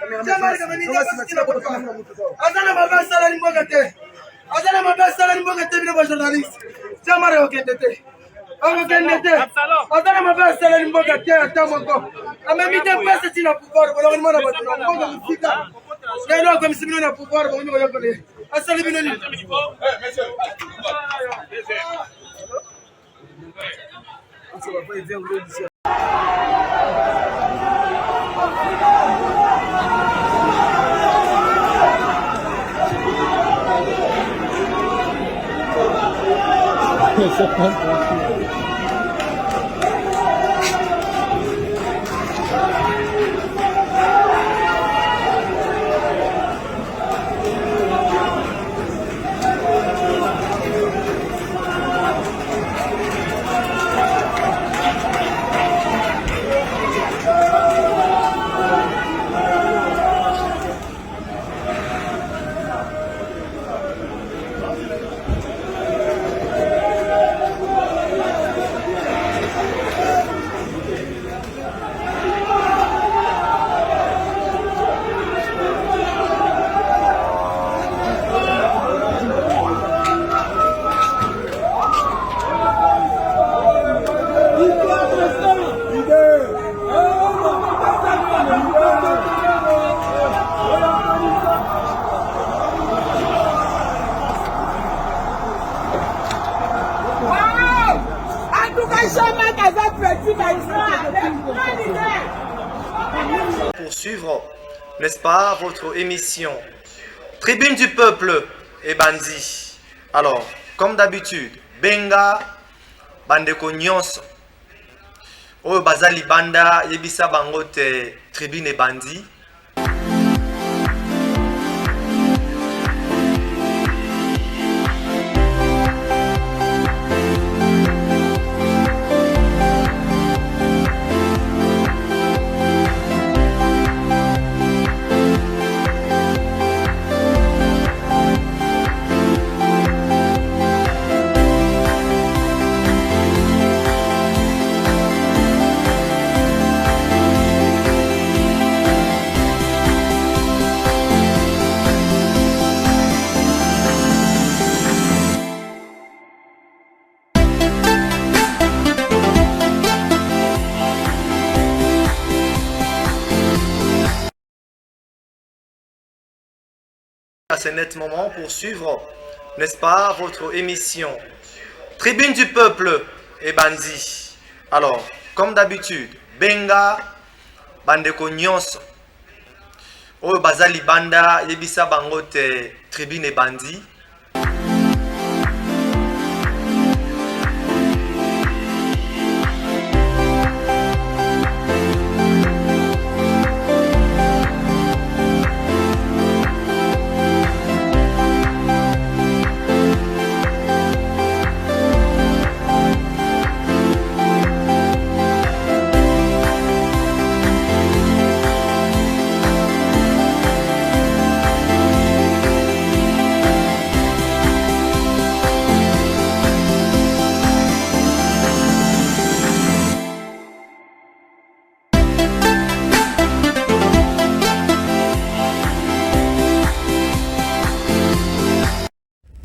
Azana mabasa ni mboga te. Azana mabasa ni mboga te bila journaliste. Jamara okendete. Okendete. Azana mabasa ni mboga te atamoko. Amemite pesa tina pouvoir bolo mwana batuna mboga mfika. Ndio kwa msimino na pouvoir bolo mwana yokole. Asali bino ni. Poursuivre, n'est-ce pas, votre émission Tribune du peuple et Bandi. Alors, comme d'habitude, Benga, Bandeko Nyonso, Oyo Bazali Banda, Yebisa Bangote, Tribune et Bandi. C'est net moment pour suivre, n'est-ce pas, votre émission Tribune du peuple et Bandi. Alors, comme d'habitude, Benga, Bandeko Nyonso, Oyo Bazali Banda, Yebisa Bangote, Tribune et Bandi.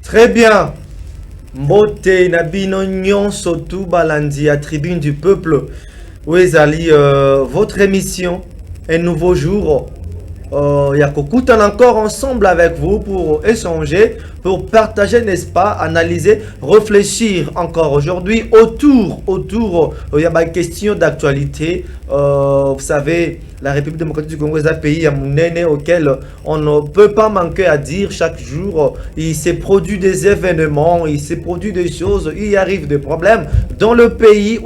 Très bien. Mbote Nabino Nyonso tout balandi à Tribune du peuple. Ouezali, votre émission, un nouveau jour. Yakokutan encore ensemble avec vous pour échanger, pour partager, n'est-ce pas, analyser, réfléchir encore aujourd'hui autour, il y a une question d'actualité. Vous savez, la République démocratique du Congo est un pays auquel on ne peut pas manquer à dire chaque jour. Il s'est produit des événements, il s'est produit des choses, il y arrive des problèmes dans le pays.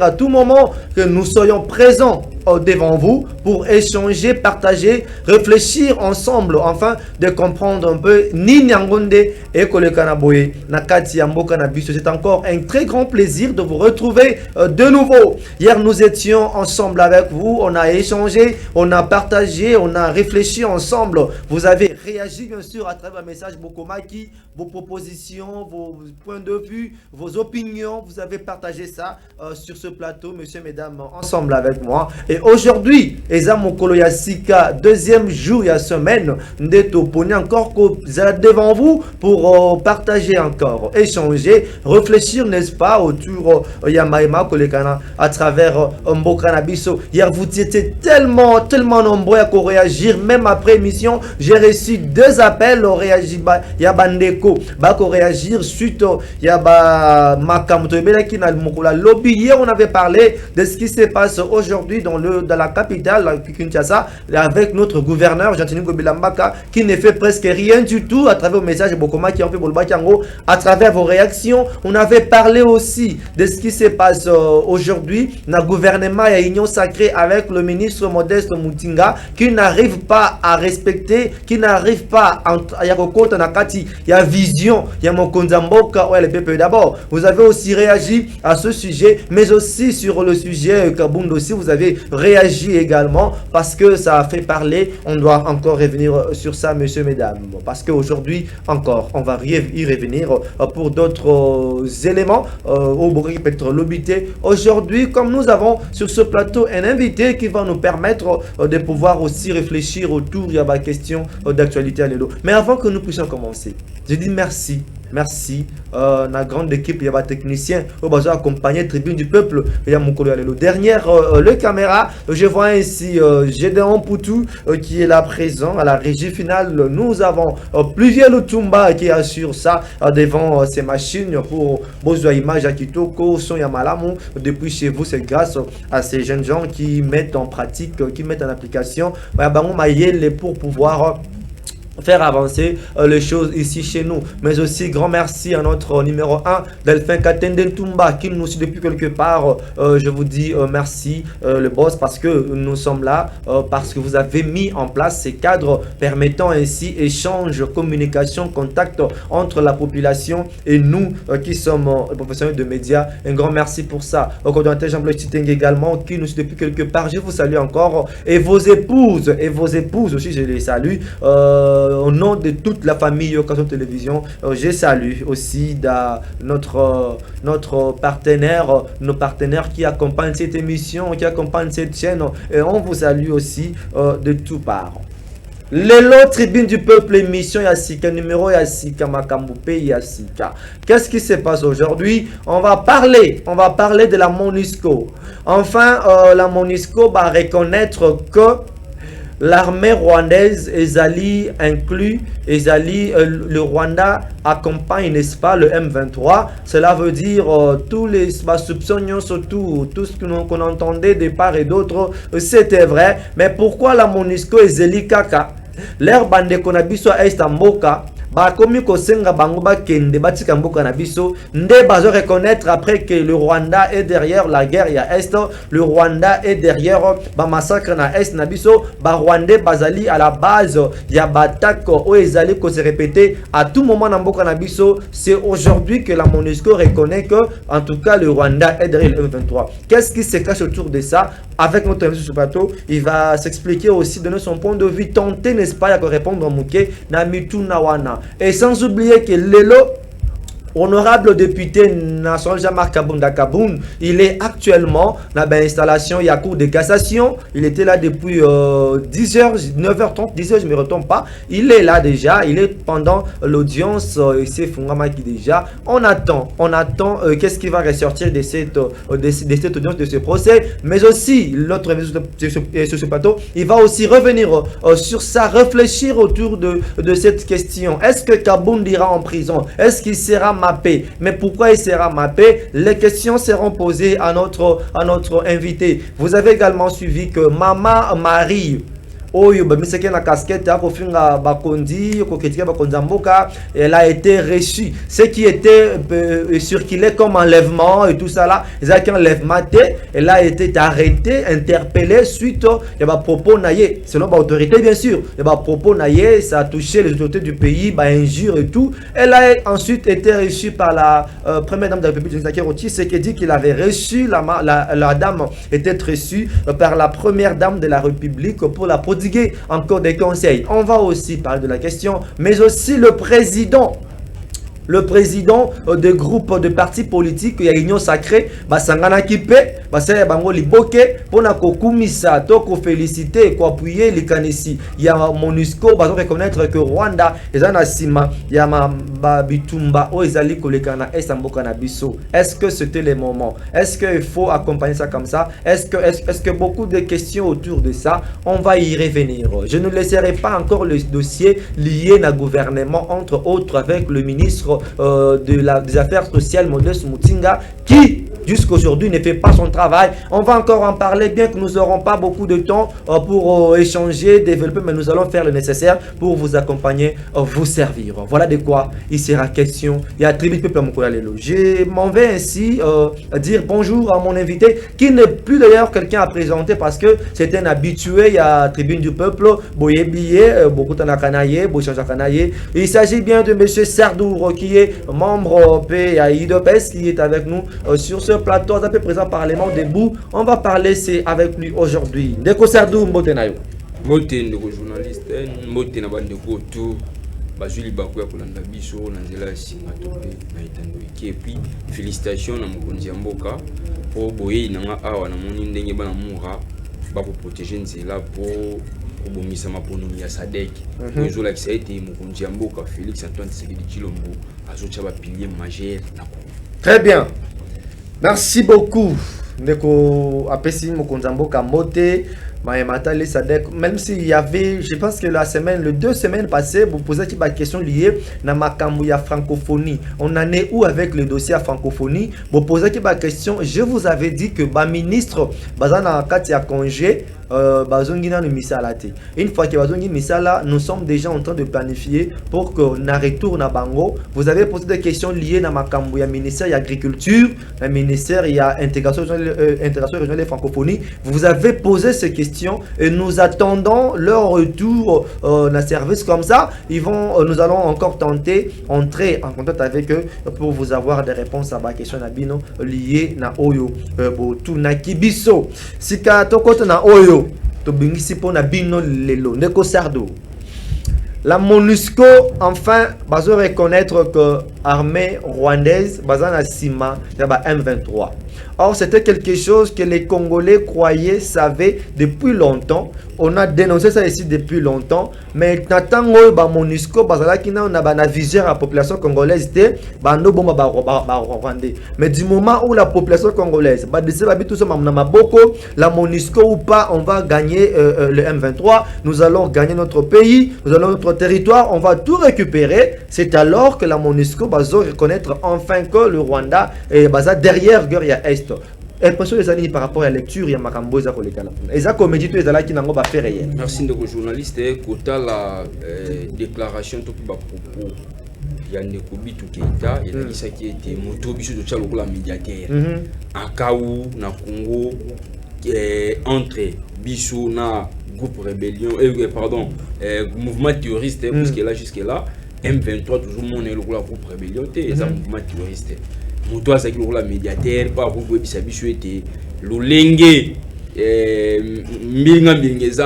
À tout moment que nous soyons présents devant vous pour échanger, partager, réfléchir ensemble, enfin de comprendre un peu ni Nyangonde et Kolekanaboye Nakati Yambo Kanabiso. C'est encore un très grand plaisir de vous retrouver de nouveau. Hier nous étions ensemble avec vous, on a échangé, on a partagé, on a réfléchi ensemble. Vous avez réagir bien sûr à travers un message Bokomaki, vos propositions, vos points de vue, vos opinions. Vous avez partagé ça sur ce plateau, messieurs, mesdames, ensemble avec moi. Et aujourd'hui, Eza Mokolo Yassika, deuxième jour, il y a semaine, Ndeto Poni encore devant vous pour partager encore, échanger, réfléchir, n'est-ce pas, autour Yamaima Kolekana à travers Mbokanabiso. Hier, vous étiez tellement nombreux à réagir, même après émission, j'ai reçu 2 appels, Yabandeko, réagir suite Yaba Makamtobela qui n'a le lobby. Hier, on avait parlé de ce qui se passe aujourd'hui dans la capitale, Kinshasa, avec notre gouverneur, Jean-Tini Gobilambaka, qui ne fait presque rien du tout à travers le message de Bokoma qui ont fait Bolbakiango, à travers vos réactions. On avait parlé aussi de ce qui se passe aujourd'hui dans le gouvernement et l'Union sacrée avec le ministre Modeste Moutinga qui n'arrive pas à respecter, qui n'arrive pas à Yakokota Nakati, il y a vision, il y a Mokonzamboka, ouais, le PPE d'abord. Vous avez aussi réagi à ce sujet, mais aussi sur le sujet Kabound aussi, vous avez réagi également parce que ça a fait parler. On doit encore revenir sur ça, messieurs, mesdames, parce qu'aujourd'hui encore, on va y revenir pour d'autres éléments au Bourg Pétrolobité. Aujourd'hui, comme nous avons sur ce plateau un invité qui va nous permettre de pouvoir aussi réfléchir autour de la question d'actualité à l'élo. Mais avant que nous puissions commencer, je dis merci. Merci, la grande équipe, il y a des techniciens, au besoin accompagner Tribune du Peuple, il y a mon collègue. Derrière le caméra, je vois ainsi Gédéon Poutou qui est là présent à la régie finale. Nous avons plusieurs Lutumba qui assurent ça devant ces machines pour besoin image à Kitoko, son Yamalamu. Depuis chez vous, c'est grâce à ces jeunes gens qui mettent en pratique, qui mettent en application, pour pouvoir faire avancer les choses ici chez nous. Mais aussi grand merci à notre numéro 1 Delphin Katenden Tumba qui nous suit depuis quelque part. Je vous dis merci le boss, parce que nous sommes là, parce que vous avez mis en place ces cadres permettant ainsi échange, communication, contact entre la population et nous qui sommes professionnels de médias. Un grand merci pour ça. Au coordonnateur Jean-Bleu Chiteng également qui nous suit depuis quelque part. Je vous salue encore, et vos épouses aussi, je les salue. Au nom de toute la famille Occasion Télévision, je salue aussi notre partenaire, nos partenaires qui accompagnent cette émission, qui accompagnent cette chaîne, et on vous salue aussi de tout part. L'élo Tribune du Peuple, émission Yassika, numéro Yassika, Makamboupé Yassika. Qu'est-ce qui se passe aujourd'hui? On va parler de la MONUSCO. Enfin, la MONUSCO va reconnaître que l'armée rwandaise, Ezali inclut, le Rwanda accompagne, n'est-ce pas, le M23. Cela veut dire tous les soupçons, surtout tout ce qu'on entendait de part et d'autre, c'était vrai. Mais pourquoi la MONUSCO Ezali Kaka, l'air bande konabiso est en Mboka, bakomi kosenga bango bakende batika mboka na biso nde bazo reconnaître après que le Rwanda est derrière la guerre ya Est, le Rwanda est derrière ba massacre na Est na biso, ba Rwandais bazali à la base ya batak o ezali ko se répéter à tout moment na mboka na biso. C'est aujourd'hui que la MONUSCO reconnaît que en tout cas le Rwanda est derrière le M23. Qu'est-ce qui se cache autour de ça? Avec notre invité sur ce plateau, il va s'expliquer aussi, donner son point de vue, tenter, n'est-ce pas, à répondre à Mouké, Namitu Nawana. Et sans oublier que Lelo, honorable député national Jean-Marc Kabunda Kaboun, il est actuellement dans l'installation Yakou de cassation. Il était là depuis 10h, 9h30, 10h, je ne me retombe pas. Il est là déjà, il est pendant l'audience, c'est Fungama qui déjà. On attend qu'est-ce qui va ressortir de cette audience, de ce procès. Mais aussi, l'autre sur ce plateau, il va aussi revenir sur ça, réfléchir autour de cette question. Est-ce que Kaboun ira en prison? Est-ce qu'il sera mappé? Mais pourquoi il sera mappé? Les questions seront posées à notre invité. Vous avez également suivi que Maman Marie Oyo bamiseke na casquette ya kofinga bakondi koketika bakonzamboka, elle a été reçue. Ce qui était circulé comme enlèvement et tout ça là, ils ont un enlèvement, elle a été arrêtée, interpellée suite à ba propos naïe, selon l'autorité bien sûr. Et ba propos naïe, ça a touché les autorités du pays, ba injure et tout. Elle a ensuite été reçue par la première dame de la République, ce qui dit qu'il avait reçu la dame était reçue par la première dame de la République pour la protection prodiguer encore des conseils. On va aussi parler de la question, mais aussi le président des groupes de partis politiques, il y a Union Sacrée, Basangana Kipe, Basaya Bango Liboke, pour na kokumisa, toko féliciter, ko appuyer les Kanesi. Il y a MONUSCO, bah reconnaître que Rwanda, ils en asima, il y a ma bitumba, o ezali kolekana, esamboka na biso. Est-ce que c'était le moment? Est-ce qu'il faut accompagner ça comme ça? Est-ce que beaucoup de questions autour de ça, on va y revenir. Je ne laisserai pas encore le dossier lié au gouvernement, entre autres avec le ministre des Affaires sociales, Modeste Mutinga, qui jusqu'aujourd'hui ne fait pas son travail. On va encore en parler, bien que nous n'aurons pas beaucoup de temps pour échanger, développer, mais nous allons faire le nécessaire pour vous accompagner, vous servir. Voilà de quoi il sera question. Il y a Tribune Peuple Mokolalelo. Je m'en vais ainsi dire bonjour à mon invité, qui n'est plus d'ailleurs quelqu'un à présenter parce que c'est un habitué. Il y a Tribune du Peuple, Boyebiye, Bokutana Kanaye, Bochanja Kanaye. Il s'agit bien de M. Sardour, qui est membre PAIDOPES, qui est avec nous sur ce plateau, un peu présent Parlement debout. On va parler c'est avec lui aujourd'hui. Ndeko Sardour, Mbotenayo. Mbote ndeko journaliste, mbote na bandeko tout. Bazuli bakuya kolanda biso na nzela singa tope na itando iki. Et puis félicitations na mokonzi ya mboka po boye nanga awa na moni ndenge bana mura ba ko protéger nzela po kobomisa maponomi ya Sadek. Ozo la kisa ete mokonzi ya mboka Félix Antoine Tshisekedi Tshilombo azocha ba pilier majeur na ko. Très bien. Merci beaucoup. Ndeko apesi mokonzi ya mboka Mbote. Même s'il y avait, je pense que les 2 semaines passées, vous posez une question liée à la francophonie. On en est où avec le dossier à francophonie? Vous posez une question, je vous avais dit que le ministre, a congé, une fois que nous sommes déjà en train de planifier pour qu'on retourne à Bango. Vous avez posé des questions liées à le ministère de l'Agriculture, le ministère de l'Intégration régionale et francophonie. Vous avez posé ces questions et nous attendons leur retour dans le service comme ça. Nous allons encore tenter d'entrer en contact avec eux pour vous avoir des réponses à ma question liées à Oyo. Kibiso. Si na Oyo. La MONUSCO, enfin, va reconnaître que l'armée rwandaise, bazana Sima, M23. Or, c'était quelque chose que les Congolais croyaient, savaient depuis longtemps. On a dénoncé ça ici depuis longtemps. Mais maintenant, la MONUSCO, on a la vision à la population congolaise. Mais du moment où la population congolaise, la MONUSCO ou pas, on va gagner le M23. Nous allons gagner notre pays, nous allons notre territoire, on va tout récupérer. C'est alors que la MONUSCO va reconnaître enfin que le Rwanda est derrière Guerre Est. Impression des années par rapport à la lecture, il y a Makambo za kolekala. Eza comédie to ezala ki nango ba faire rien. Merci ndeko journaliste kota la déclaration to ba propos ya ndeko Bitu Keita et la qui était moto biso de tchalo la médiateur. Akaou na Congo entre biso na groupe rébellion mouvement terroriste jusque là M23 toujours mon le groupe rébellion c'est un mouvement terroriste. Moto azaki lokola médiateur pa ko ebisa biso ete lolenge mbinga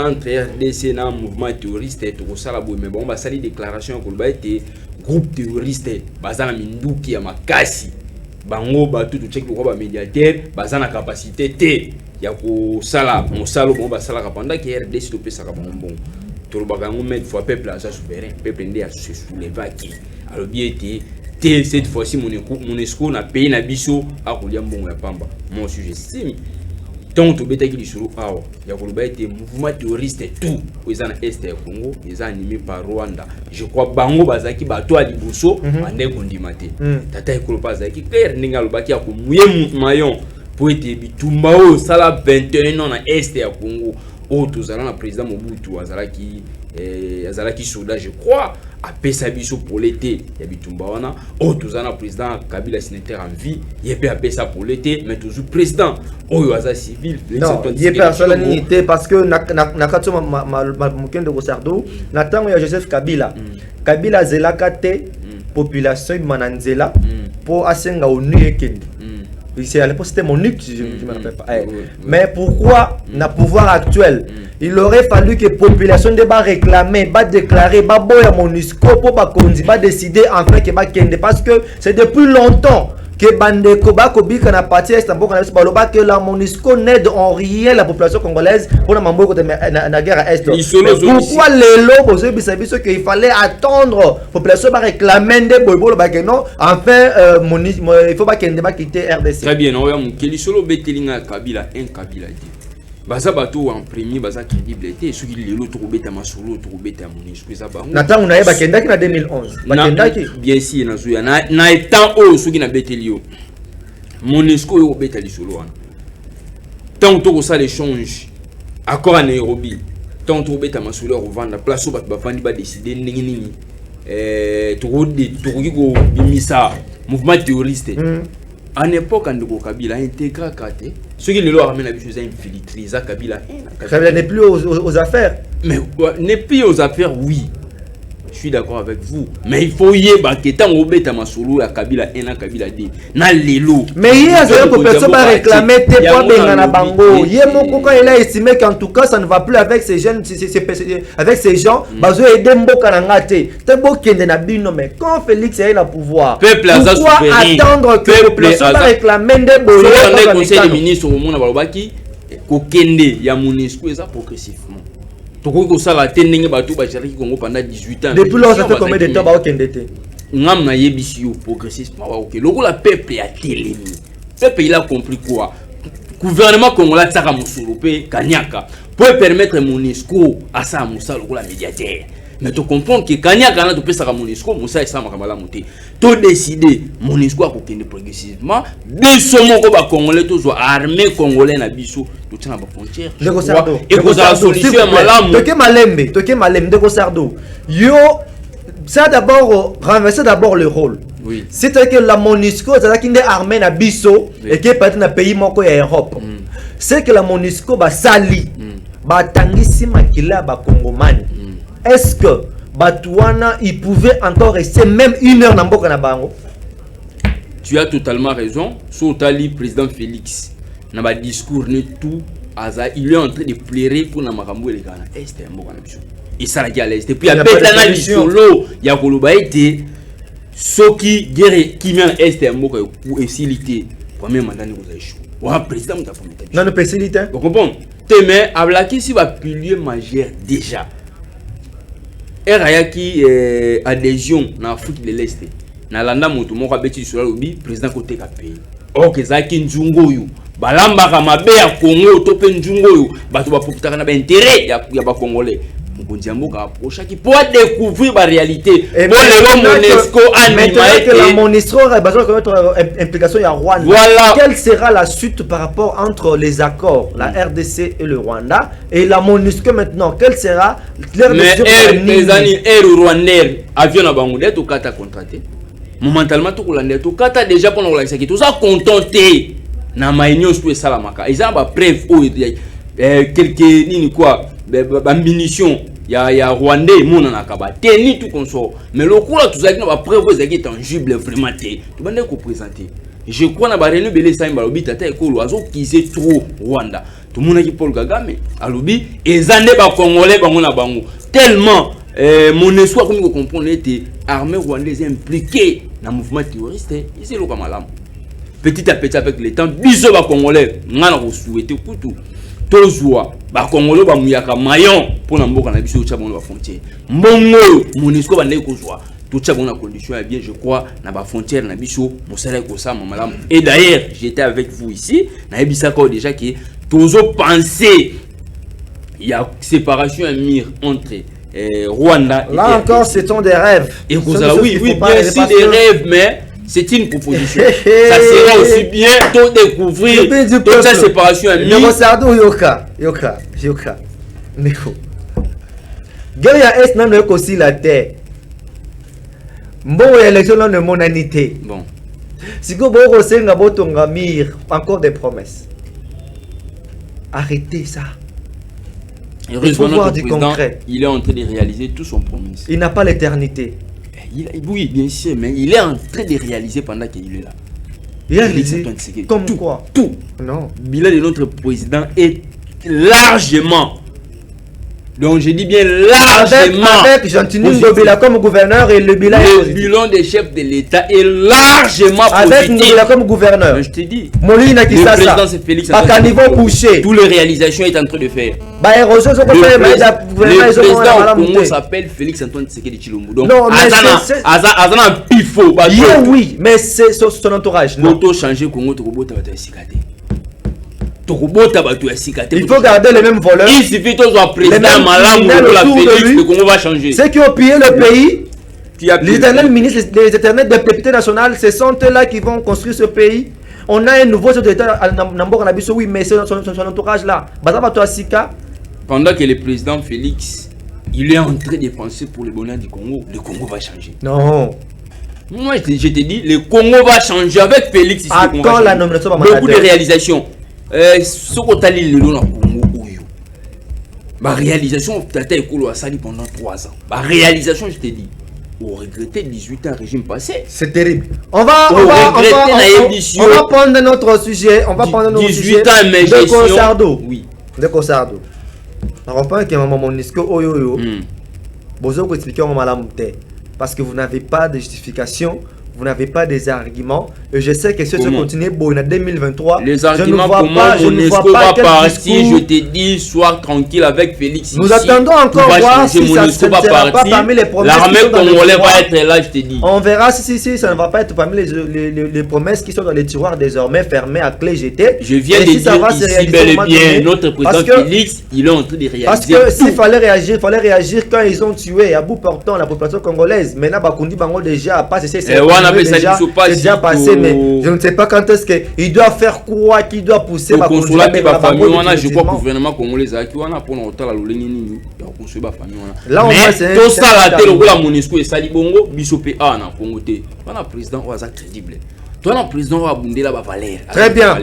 entre RDC na mouvement terroriste to kosala boye mais bon basali déclaration ko ba ete groupe terroriste bazana minduki ya makasi bango ba tout check ko ba médiateur bazana capacité te ya ko sala mosalo bon basala pendant que RDC to pesa ka bon to lo bakango mettre fois peuple à souverain peuple ndé à se soulever qui alors bien été cette fois-ci MONUSCO na pays na biso a kolia mbongo ya pamba. Moi aussi j'estime tant to beta ki lisuru awa ya koloba ete mouvement terroriste tout oza na est ya Congo eza animé par Rwanda. Je crois bango bazaki bato a liboso ande kondimate. Tata ekolo bazaki clair ninga lobaki ya ko muye mayon pour ete bitumba o sala 21 ans na est ya Congo. O tozala na président Mobutu azalaki soldat je crois a pesa biso pour l'été ya bitumba wana o tozana président Kabila sénateur en vie yepé a pesa pour l'été mais toujours président oyo aza civil non yepé personnalité parce que na katso mukende ko Sardo na tango ya Joseph Kabila zelaka te population mananzela pour asenga onu ekende À l'époque, c'était Monique, je ne me rappelle pas. Mais pourquoi, dans le pouvoir actuel, il aurait fallu que la population débat réclamer, déclarer, boya MONUSCO pour décider enfin que parce que c'est depuis longtemps que Bandeko Bakobika na parti est que la MONUSCO n'aide en rien la population congolaise pour la guerre à Est. Pourquoi les lobes qu'il fallait attendre la population va réclamer des boybolos non enfin il faut pas qu'il quitter RDC. Très bien, on va quel solo betelinga Kabila un Kabila dit. Baza bato en premier baza crédibilité ce qui lelo to beta masolo to beta MONUSCO ça ba. Nata on a bakendaki na 2011. Bakendaki bien si na zuya na étant o ce qui na betelio. MONUSCO yo beta lisolo wana. Tant to ça l'échange accord à Nairobi. Tant to beta masolo revendre place bato bafandi ba décider ndenge nini to ko bimisa mouvement terroriste. En époque, Andoko Kabila intègre Kate. Ce qui le leur amène à infiltrer Kabila. Kabila n'est plus aux affaires. Mais n'est plus aux affaires, oui. Je suis d'accord avec vous. Mais il faut y avoir que tant au bêta masolo à Kabila et na Kabila D. Na lelo. Mais il y a des personnes qui réclamer tes points dans bango. Il y a mon quand il a estimé qu'en tout cas ça ne va plus avec ces jeunes, avec ces gens. Bazo aider mboka na ngate. Te bokende na bino mais quand Félix est là pouvoir. Pourquoi attendre que les personnes réclamer des boyaux? Le conseil des ministres au monde balobaki ko kende ya MONUSCO ça progressivement. Toko ça la tenenge bato ba cherki Congo pendant 18 ans. Depuis lors ça fait combien de temps ba okendete? Ngam na yebisi yo progressivement ba OK. Loko la peuple a télémi. Peuple il a compris quoi? Gouvernement congolais tsaka musolo pe kanyaka pour permettre MONUSCO à ça musa loko la médiateur. Mais tu comprends que kanyaka na to pesa ka MONUSCO musa esa makambala muté. To décider MONUSCO a kokende progressivement biso moko ba congolais to zo armée congolais na biso to tena ba frontière. Et ko za solution malamu. Toke malembe de Sardo. Yo ça d'abord renverser d'abord le rôle. Oui. C'est que la MONUSCO ça qui est armée na biso et qui peut être na pays moko ya Europe. C'est que la MONUSCO ba sali ba tangisi makila ba kongomani. Est-ce que Batouana il pouvait encore rester même une heure dans Mboka na bango? Tu as totalement raison. Sotali président Félix na ba discours ne tout aza il est en train de pleurer pour na makambo le Ghana. Est Mboka na biso. Et ça la à l'est. Et puis à Betana lisolo ya koloba été soki guerre qui vient est Mboka pour faciliter premier mandat ne vous a échoué. Wa président ta famille. Non, non, facilité. Vous comprenez? Témé ablaki si va pilier majeur déjà. Erayaki adhésion na Afrique de l'Est. Na landa moto moko abeti sur lobi président côté ka pays. OK zaki nzungo yu. Balamba ka mabe ya Congo to pe nzungo yu. Bato ba profitaka na ba intérêt ya ba congolais. Mokonzi mboka approche qui pour découvrir la réalité. Bon le MONUSCO anima que la MONUSCO a besoin de connaître implication ya Rwanda. Voilà. Quelle sera la suite par rapport entre les accords la RDC et le Rwanda et la MONUSCO maintenant? Quelle sera leur décision? Les années rwandais avion na bangoudé to kata contraté. Momentalement to kolanda to kata déjà pendant la sécurité. Tout ça contenté na maïnyo tout ça la maka. Ils ont ba preuve ou quelques nini quoi ba munitions ya Rwandais mona na kaba teni tout consort mais le coup là tout ça qui na preuve ezaki tangible vraiment té tu bande ko présenter je crois na ba renu belé ça mbalobi tata ekolo azo kiser trop Rwanda tout mona ki Paul Kagame alobi ezande ba congolais bango na bango tellement mon espoir comme comprendre était armée rwandaise impliquée dans mouvement terroriste ici lo kamalam petit à petit avec le temps biso ba congolais ngana ko souhaiter kutu tozwa ba congolais ba muyaka mayon pour na mboka na biso tcha bon ba frontière mbongo MONUSCO ba ndeko kozwa tout tcha bon na condition bien je crois na ba frontière na biso mosala ko sa malamu. Et d'ailleurs j'étais avec vous ici na ebisa ko déjà que tozo penser il y a séparation amir entre Rwanda là et encore ce sont des rêves et vous oui bien sûr des rêves mais c'est une proposition. Ça sera aussi bien de découvrir toute cette séparation. Yoka. Neko. Guerre ya est non aussi la terre. Bon élection dans le monanité. Bon. Si go boko senga botonga mir encore des promesses. Arrêtez ça. Heureusement notre président, il est en train de réaliser tout son promesse. Il n'a pas l'éternité. Oui, bien sûr, mais il est en train de réaliser pendant qu'il est là. Il a réalisé comme tout, quoi? Tout. Non. Le bilan de notre président est largement, donc je dis bien largement, avec Jean-Tini Ngobila comme gouverneur et le bilan le bilan des chefs de l'État est largement avec positif. Ngobila comme gouverneur. Mais je te dis, Molina le Kisasa, président c'est Félix à Antoine niveau Tshisekedi. couché. Toutes les réalisations est en train de faire. Le président au Congo s'appelle Félix Antoine Tshisekedi Tshilombo. Donc, non, mais Azana pifo. Oui, mais c'est son entourage. Non. Changer Congo, il faut garder les mêmes voleurs. Il suffit que soit président Malam ou la Félix, le Congo va changer. Ceux qui ont pillé le pays, les éternels ministres, les éternels députés nationaux, ce sont eux-là qui vont construire ce pays. On a un nouveau chef d'État à Nambour Nabiso, oui, mais c'est son entourage là. Pendant que le président Félix, il est en train de penser pour le bonheur du Congo va changer. Non. Moi, je te dis, le Congo va changer avec Félix. Attends la nomination. Beaucoup de réalisations. Ce qu'on a dit, le Congo, ma réalisation, peut-être pendant 3 ans. Ma réalisation, je te dis, on regrettait 18 ans régime passé. C'est terrible. On va prendre notre sujet. On va prendre notre 18 sujet ans, mais de Consardo. Oui. De Consardo. On reprend que maman Monisco oyoyo. Bozo ko expliquer en malam parce que vous n'avez pas de justification. Vous n'avez pas des arguments. Et je sais que si ça continue en 2023, les arguments je ne vois pas partir. Je te dis, sois tranquille avec Félix. Nous attendons encore voir si ça ne sera pas parmi les promesses. L'armée congolaise va être là, je te dis. On verra si ça ne va pas être parmi les promesses qui sont dans les tiroirs désormais fermés à clé jetée. Je viens de dire ici bel et bien, notre président Félix, il est en train de réaliser. Parce que s'il fallait réagir quand ils ont tué à bout portant la population congolaise. Maintenant, Bakundi Bango déjà a passé c'est déjà passé, mais je ne sais pas quand est-ce qu'il doit faire quoi, qui doit pousser ma consulat qui va famille. Je crois que le gouvernement congolais a qui on a pour notre la loleni consulat famille. Là on voit c'est tout ça la télé la Monisco et Sali Bongo bisopé a na Congo te. On a président oza crédible. Toi le président va bonder la valeur. Très bien.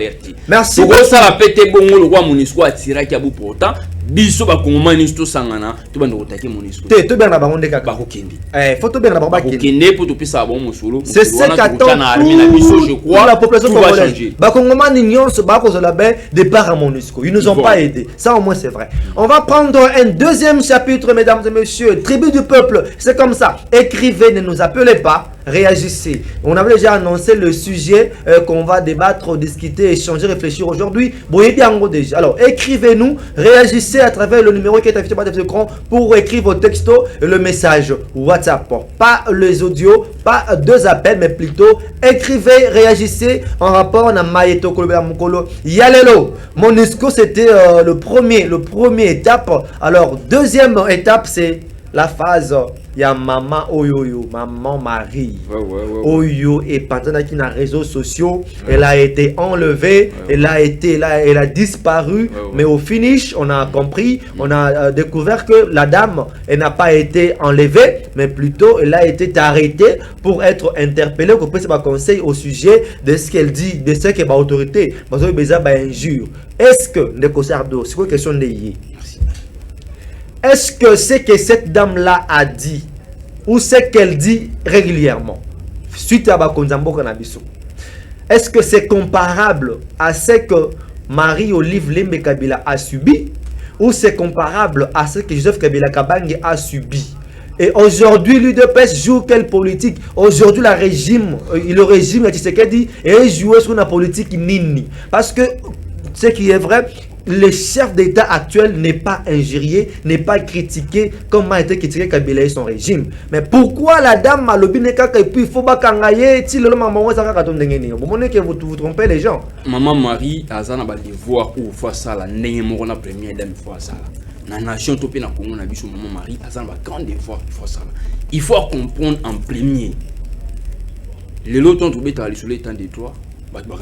Merci. Pour ça la pété Bongo le roi Monisco a tiré qui a bout pourtant biso ba congolais to sangana to bando kotaki Monisco. To bien na bango ndeka ba kokende. Photo bien na bango ba kokende pour to pesa bon mosolo. C'est ce qu'attend je crois la population congolaise. Ba congolais nyonso ba ko zola ben départ à Monisco. Ils nous ont pas aidés. Ça au moins c'est vrai. On va prendre un deuxième chapitre mesdames et messieurs, tribu du peuple. C'est comme ça. Écrivez, ne nous appelez pas. Réagissez. On avait déjà annoncé le sujet qu'on va débattre, discuter, échanger, réfléchir aujourd'hui. Déjà. Alors, écrivez-nous, réagissez à travers le numéro qui est affiché par votre écran pour écrire vos textos et le message WhatsApp. Pas les audios, pas 2 appels, mais plutôt écrivez, réagissez en rapport à Maïeto Kolobela Mukolo. Yalelo, Monisco, c'était le premier étape. Alors, deuxième étape, c'est la phase. Il y a maman Oyoyo, maman Marie. Oyo est pendant qui dans les réseaux sociaux, elle a été enlevée, elle a disparu, mais au finish, on a compris, on a découvert que la dame, elle n'a pas été enlevée, mais plutôt elle a été arrêtée pour être interpellée, pour prendre un conseil au sujet de ce qu'elle dit, de ce qu'elle a autorité. Est-ce que, Ndeko Sardo, c'est quoi la question de y? Est-ce que c'est que cette dame-là a dit ou c'est qu'elle dit régulièrement suite à Bakonzambo Kanabiso? Est-ce que c'est comparable à ce que Marie-Olive Lembe Kabila a subi ou c'est comparable à ce que Joseph Kabila Kabange a subi? Et aujourd'hui, l'UDPS joue quelle politique? Aujourd'hui, le régime de Tshisekedi est joué sur la politique nini. Parce que ce qui est vrai, le chef d'État actuel n'est pas injurié, n'est pas critiqué comme a été critiqué Kabila et son régime. Mais pourquoi la dame Malobineka et puis il faut pas qu'engayer si le maman que vous trompez les gens? Maman Marie Azana va devoir ou faire ça la némorona première dame fois ça. La nation topé na Congo na biso maman Marie Azana va grand devoir fois ça. Il faut comprendre en premier. Les lots ont trouvé sur les temps de toi,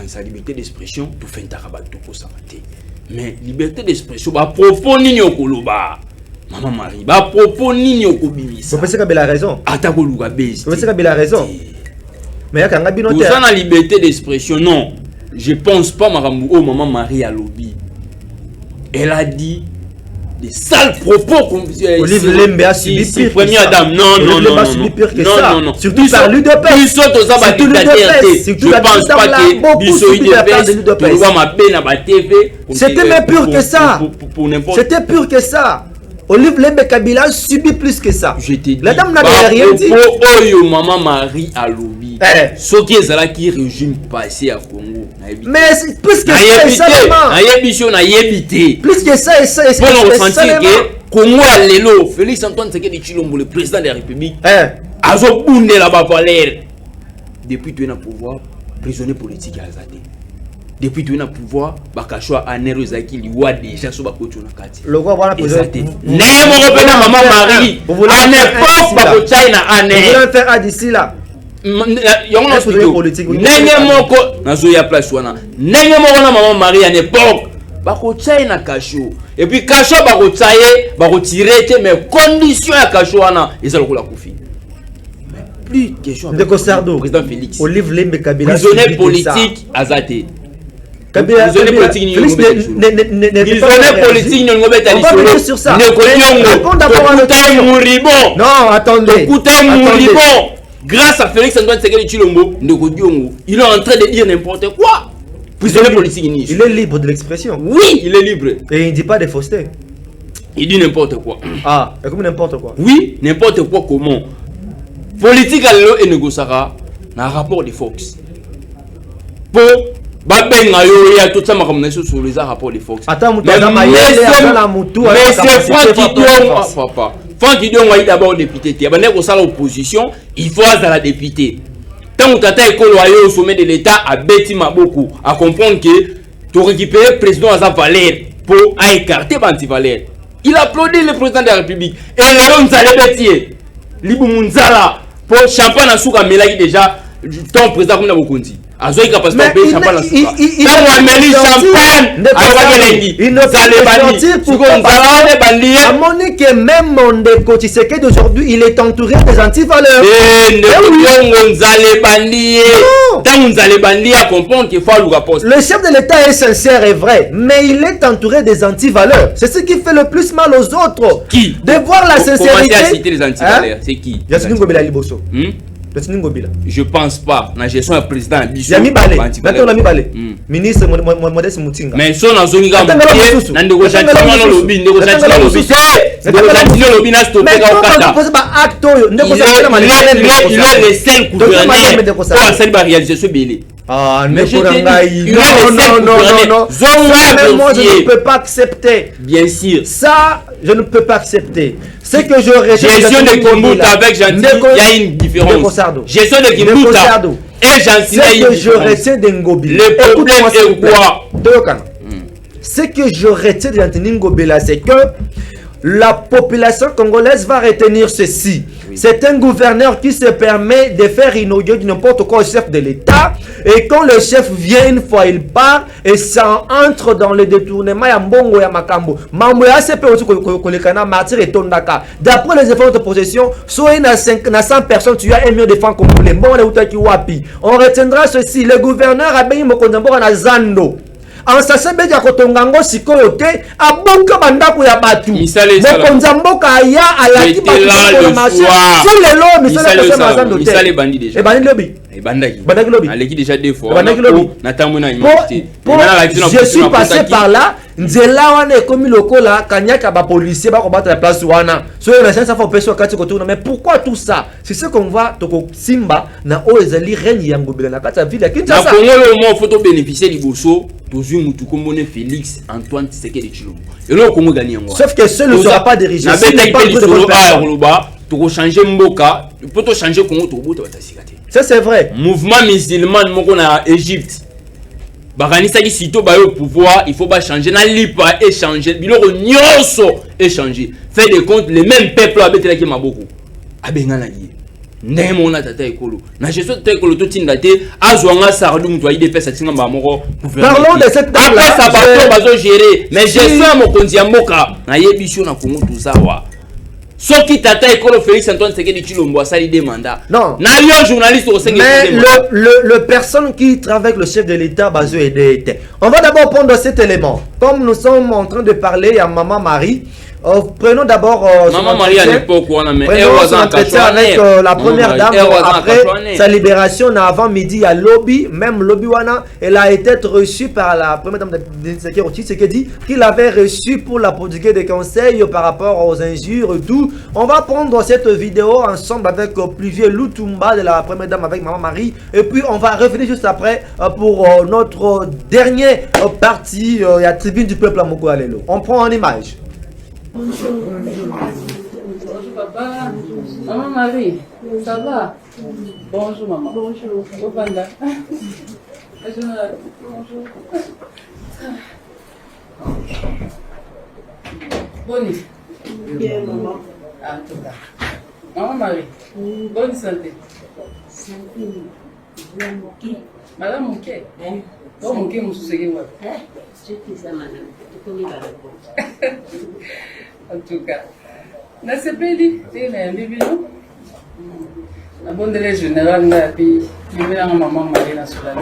sa liberté d'expression, tout fait un tarabat tout ça. Mais liberté d'expression, bah propos ni okoloba. Maman Marie, bah propos ni okobimisa. Vous pensez qu'elle a raison? Atakoluga base. Vous pensez qu'elle a raison? Mais il y a quand même vous avez la liberté d'expression, non. Je pense pas Maramou, oh maman Marie à lobby. Elle a dit des sales propos qu'on Olive Lembe a subi pire que ça. Dame. Non. Pire que ça. Non. Surtout par l'UDPS. Je pense pas que Bisso c'était même pire que ça. C'était pire que ça. Olive Lembe Kabila a subi plus que ça. Je t'ai dit. La dame n'avait rien dit. Oyo maman Marie à lobby. Ce qui est là qui régime passé à Congo. Mais plus que ça et ça plus que ça et ça et ça. Pour ressentir que Congo a l'élo. Félix Antoine Tshisekedi Tshilombo, le président de la République, a zobunde là-bas Valère. Depuis tu es dans le pouvoir, prisonnier politique à Azate. Depuis tu es dans le pouvoir, Bakashwa Anero Zaki liwa déjà sur Bakocho na kati. Le roi voilà prisonnier. Nemo repena maman Marie. À l'époque Bakochaina Ane. Vous voulez faire à d'ici là. Politique. Nenge moko nazoya place wana. Nenge moko na maman Marie à l'époque. Bakochaina Kasho. Et puis Kasho bakochaye, bakotirer mais condition ya Kasho wana ezalo la kufi. Plus question. Ndeko Sardo, président Félix. Olive Lembe Kabila. Prisonnier politique Azate. Kabila prisonnier politique ni sur ça. Non, attendez. Grâce à Félix Antoine Tshisekedi Tshilombo, il est en train de dire n'importe quoi. Prisonnier politique il est libre de l'expression. Oui, il est libre. Et il ne dit pas des faussetés. Il dit n'importe quoi. Ah, et comme n'importe quoi. Oui, n'importe quoi comment. Politique à l'élo et négociera dans un rapport de Fox. Pour tout ça sur les rapports de Fox. Attends, mais c'est Franck Dion va d'abord député. Il y a l'opposition, il faut à la députée. Tant que tu as au sommet de l'État à Betty Maboko, à comprendre que tu récupères le président à Valère pour écarter Banti Valère. Il applaudit le président de la République. Et là, on allait Betty. Libu Munzala. Pour champagne à Souka Melagi déjà, ton président comme Nabokondi. Azoï capacité de payer champagne à Souka. Il a champagne. Il ne peut pas sortir pour Monique même mon déco, tu sais que d'aujourd'hui il est entouré des antivaleurs. Le chef de l'État est sincère et vrai, mais il est entouré des antivaleurs. C'est ce qui fait le plus mal aux autres. Qui? De voir la sincérité. Commencez à citer les antivaleurs. C'est qui? Je pense pas. La gestion du président Bisso. Yami Balé. Ministre Modeste Moutinga. Mais son azonga mouté. Nande ko chantier na lobby, ndeko chantier na lobby. Ndeko chantier na lobby na stopper ka okata. Il est le seul gouverneur pour essayer de réaliser ce belé. Ah, non. Moi, je ne peux pas accepter. Bien sûr. Ça, je ne peux pas accepter. C'est que je rejette. Gestion de Kimbouta avec Gentil, il y a une différence. Gestion de Kimbouta et Gentil, il y a une différence. Ce que je retiens de Ngobi. Le problème est quoi? Ce que je retiens de Ngobi là, c'est que la population congolaise va retenir ceci. Oui. C'est un gouverneur qui se permet de faire inaugurer n'importe quoi au chef de l'État. Et quand le chef vient une fois, il part et ça entre dans le détournement. Yambongo ya makambo. Mambo ya CP aussi kolekana martyr et tondaka. D'après les efforts de possession, soit il y a 100 personnes, tu as 1 million de francs congolais. Bon, on retiendra ceci. Le gouverneur a béni Mokondambo na Zando. En sasebe ya kotongango sikoyo te abuka bandako ya batu mokonza mboka aya alaki batu na marché sur le lot misala ko mazando te misala bandi déjà e bandi lobi bandaki lobi aleki déjà 2 fois bandaki lobi na tambo na immunité je suis passé par là nzela wana ekomi lokola kanyaka ba policier ba ko battre la place wana so na sensa fa peso kati ko tourna mais pourquoi tout ça c'est ce qu'on va toko simba na o ezali règne ya ngobela na kati ya ville ya Kinshasa na Congo le moment faut bénéficier liboso toujours mutu komone Félix Antoine Tshisekedi Tshilombo et là Congo gagne yango sauf que seul ne sera pas dirigé c'est pas de bonne personne to changer mboka pour to changer Congo to bota batasikate ça c'est vrai mouvement musulman moko na Égypte bakanisa ki sito ba yo pouvoir il faut pas changer na lipa échanger biloko nyonso échanger faire des comptes les mêmes peuples abetela ki maboko abengana yi ndemo na tata ekolo na gestion tata ekolo to tinda te azwanga sardu mtu aide pesa tinga ba moko parlons de cette table là ça bato bazo gérer mais gestion mokonzi ya mboka na yebisho na Congo tout ça wa soki tata ekolo Félix Antoine Tshisekedi Tshilombo asali des mandats non na yo journaliste au Sénégal mais le personne qui travaille avec le chef de l'État bazo aider on va d'abord prendre cet élément comme nous sommes en train de parler à Maman Marie, prenons d'abord Maman Marie à l'époque, prenons son entretien avec la première dame. Après sa libération, avant midi à lobby, même lobby wana, elle a été reçue par la première dame de sécurité, ce qui dit qu'il avait reçu pour la prodiguer des conseils par rapport aux injures et tout. On va prendre cette vidéo ensemble avec Pluvieux Lutumba de la première dame avec Maman Marie, et puis on va revenir juste après pour notre dernière partie, la tribune du peuple à Moko Alelo. On prend en image. Bonjour. Bonjour papa. Maman Marie, ça va? Bonjour maman. Bonjour. Bonjour. Bonjour. Bonne. Bien maman. En tout cas. Maman Marie, bonne santé. Santé. Madame Mouké. Bon Mouké Moussoussé. En tout cas, na sepeli te na mbibino na bondele général na pi bibela maman Marie na solana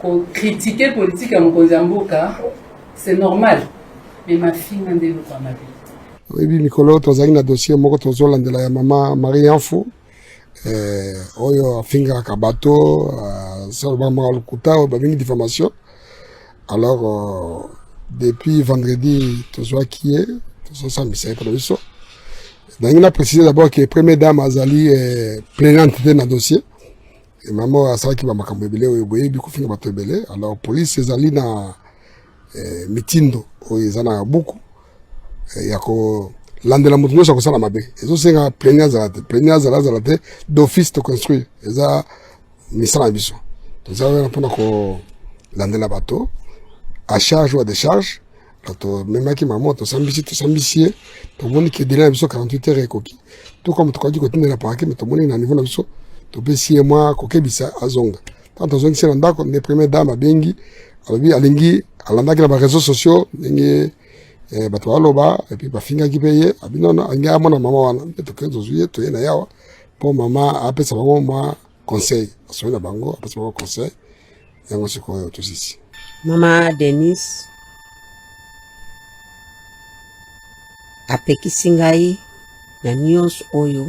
ko critiquer politique à mokonzi mboka c'est normal mais ma fille ndelo pas ma vie. Oui mikolo tozali na dossier moko tozolandela ya maman Marie Info oyo afinga kabato salba ma lukuta ba bingi diffamation. Alors depuis vendredi tozoa qui est ça me sert pour le so. Donc on a précisé d'abord que première dame Azali est plaignante dans le dossier. Et maman a ça qui va makambo belé ou boye bi ko finga bato belé. Alors police Azali na mitindo o izana beaucoup. Ya ko landela mutu nyosha ko sala mabe. Ezo senga plaignant za te d'office de construire. Eza misala biso. Donc ça va pour ko landela bato à charge ou à décharge. Même qui maman to sambisie to moni que délai biso 48 heures ekoki tout comme to kadi ko tindela parquet mais to moni na niveau na biso to pesi moi ko kebisa azonga tant to zongi sena ndako ne première dame bengi alobi alingi alanda ki na réseaux sociaux ngi bato aloba et puis ba finga ki peye abinono anga mona mama wana to kenzo zuye to yena yawa pour maman apesa maman ma conseil so na bango apesa maman conseil yango siko to sisi Mama Denise apekisi ngai na nyonso oyo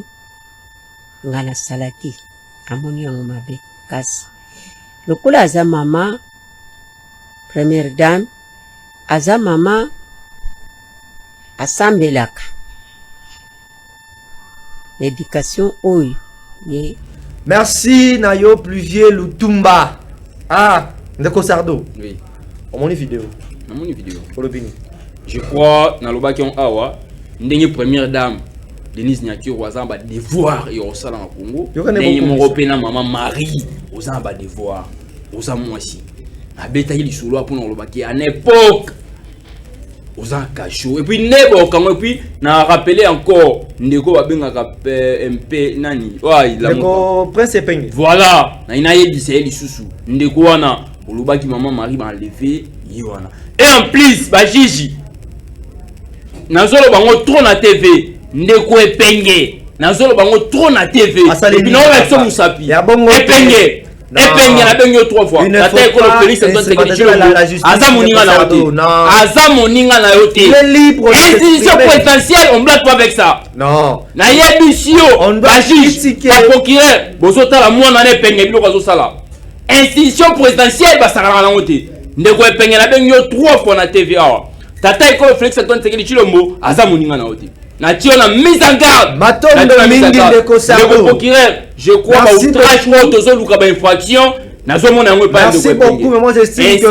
nga nasalaki amoni yango mabe kasi lokola aza mama première dame aza mama asambelaka l'éducation oyo ye. Merci Nayo Pluvieux Lutumba. Ah, Ndeko Sardo. Oui. On moni vidéo. On moni vidéo. Olobini. Je crois na loba ki on awa ndenge première dame Denise Nyakiro wazamba devoir et au sala na Congo. Ndenge moko pe na maman Marie ozamba devoir. Oza mwasi. Abeta yi lisolo apona loba ki à l'époque oza kacho et puis nebo kango et puis na rappeler encore ndeko babengaka MP nani ouais la ndeko Prince Penge. Voilà na ina yebisa ye lisusu ndeko wana oloba ki maman Marie ba lever yiwana et en plus ba jiji nazolo bango trop na TV ndeko Epenge nazolo bango trop na TV et puis na on va musapi Epenge Epenge na bengo 3 fois la taille ko le police doit se aza moninga na yote aza moninga na yote institution présidentielle on blague pas avec ça non na yebisio ba juge ba procureur bozota la mwana na Epenge biloko zo sala institution présidentielle ba sakala na yote ndeko Epenge na bengo 3 fois na TV awa tata iko Félix Antoine Tshisekedi Tshilombo aza moninga na yote na tion na mise en garde matondo mingi ndeko Sardo le procureur je crois ba outrage ko tozo luka ba infraction nazo mona yango pa merci beaucoup mais moi j'estime que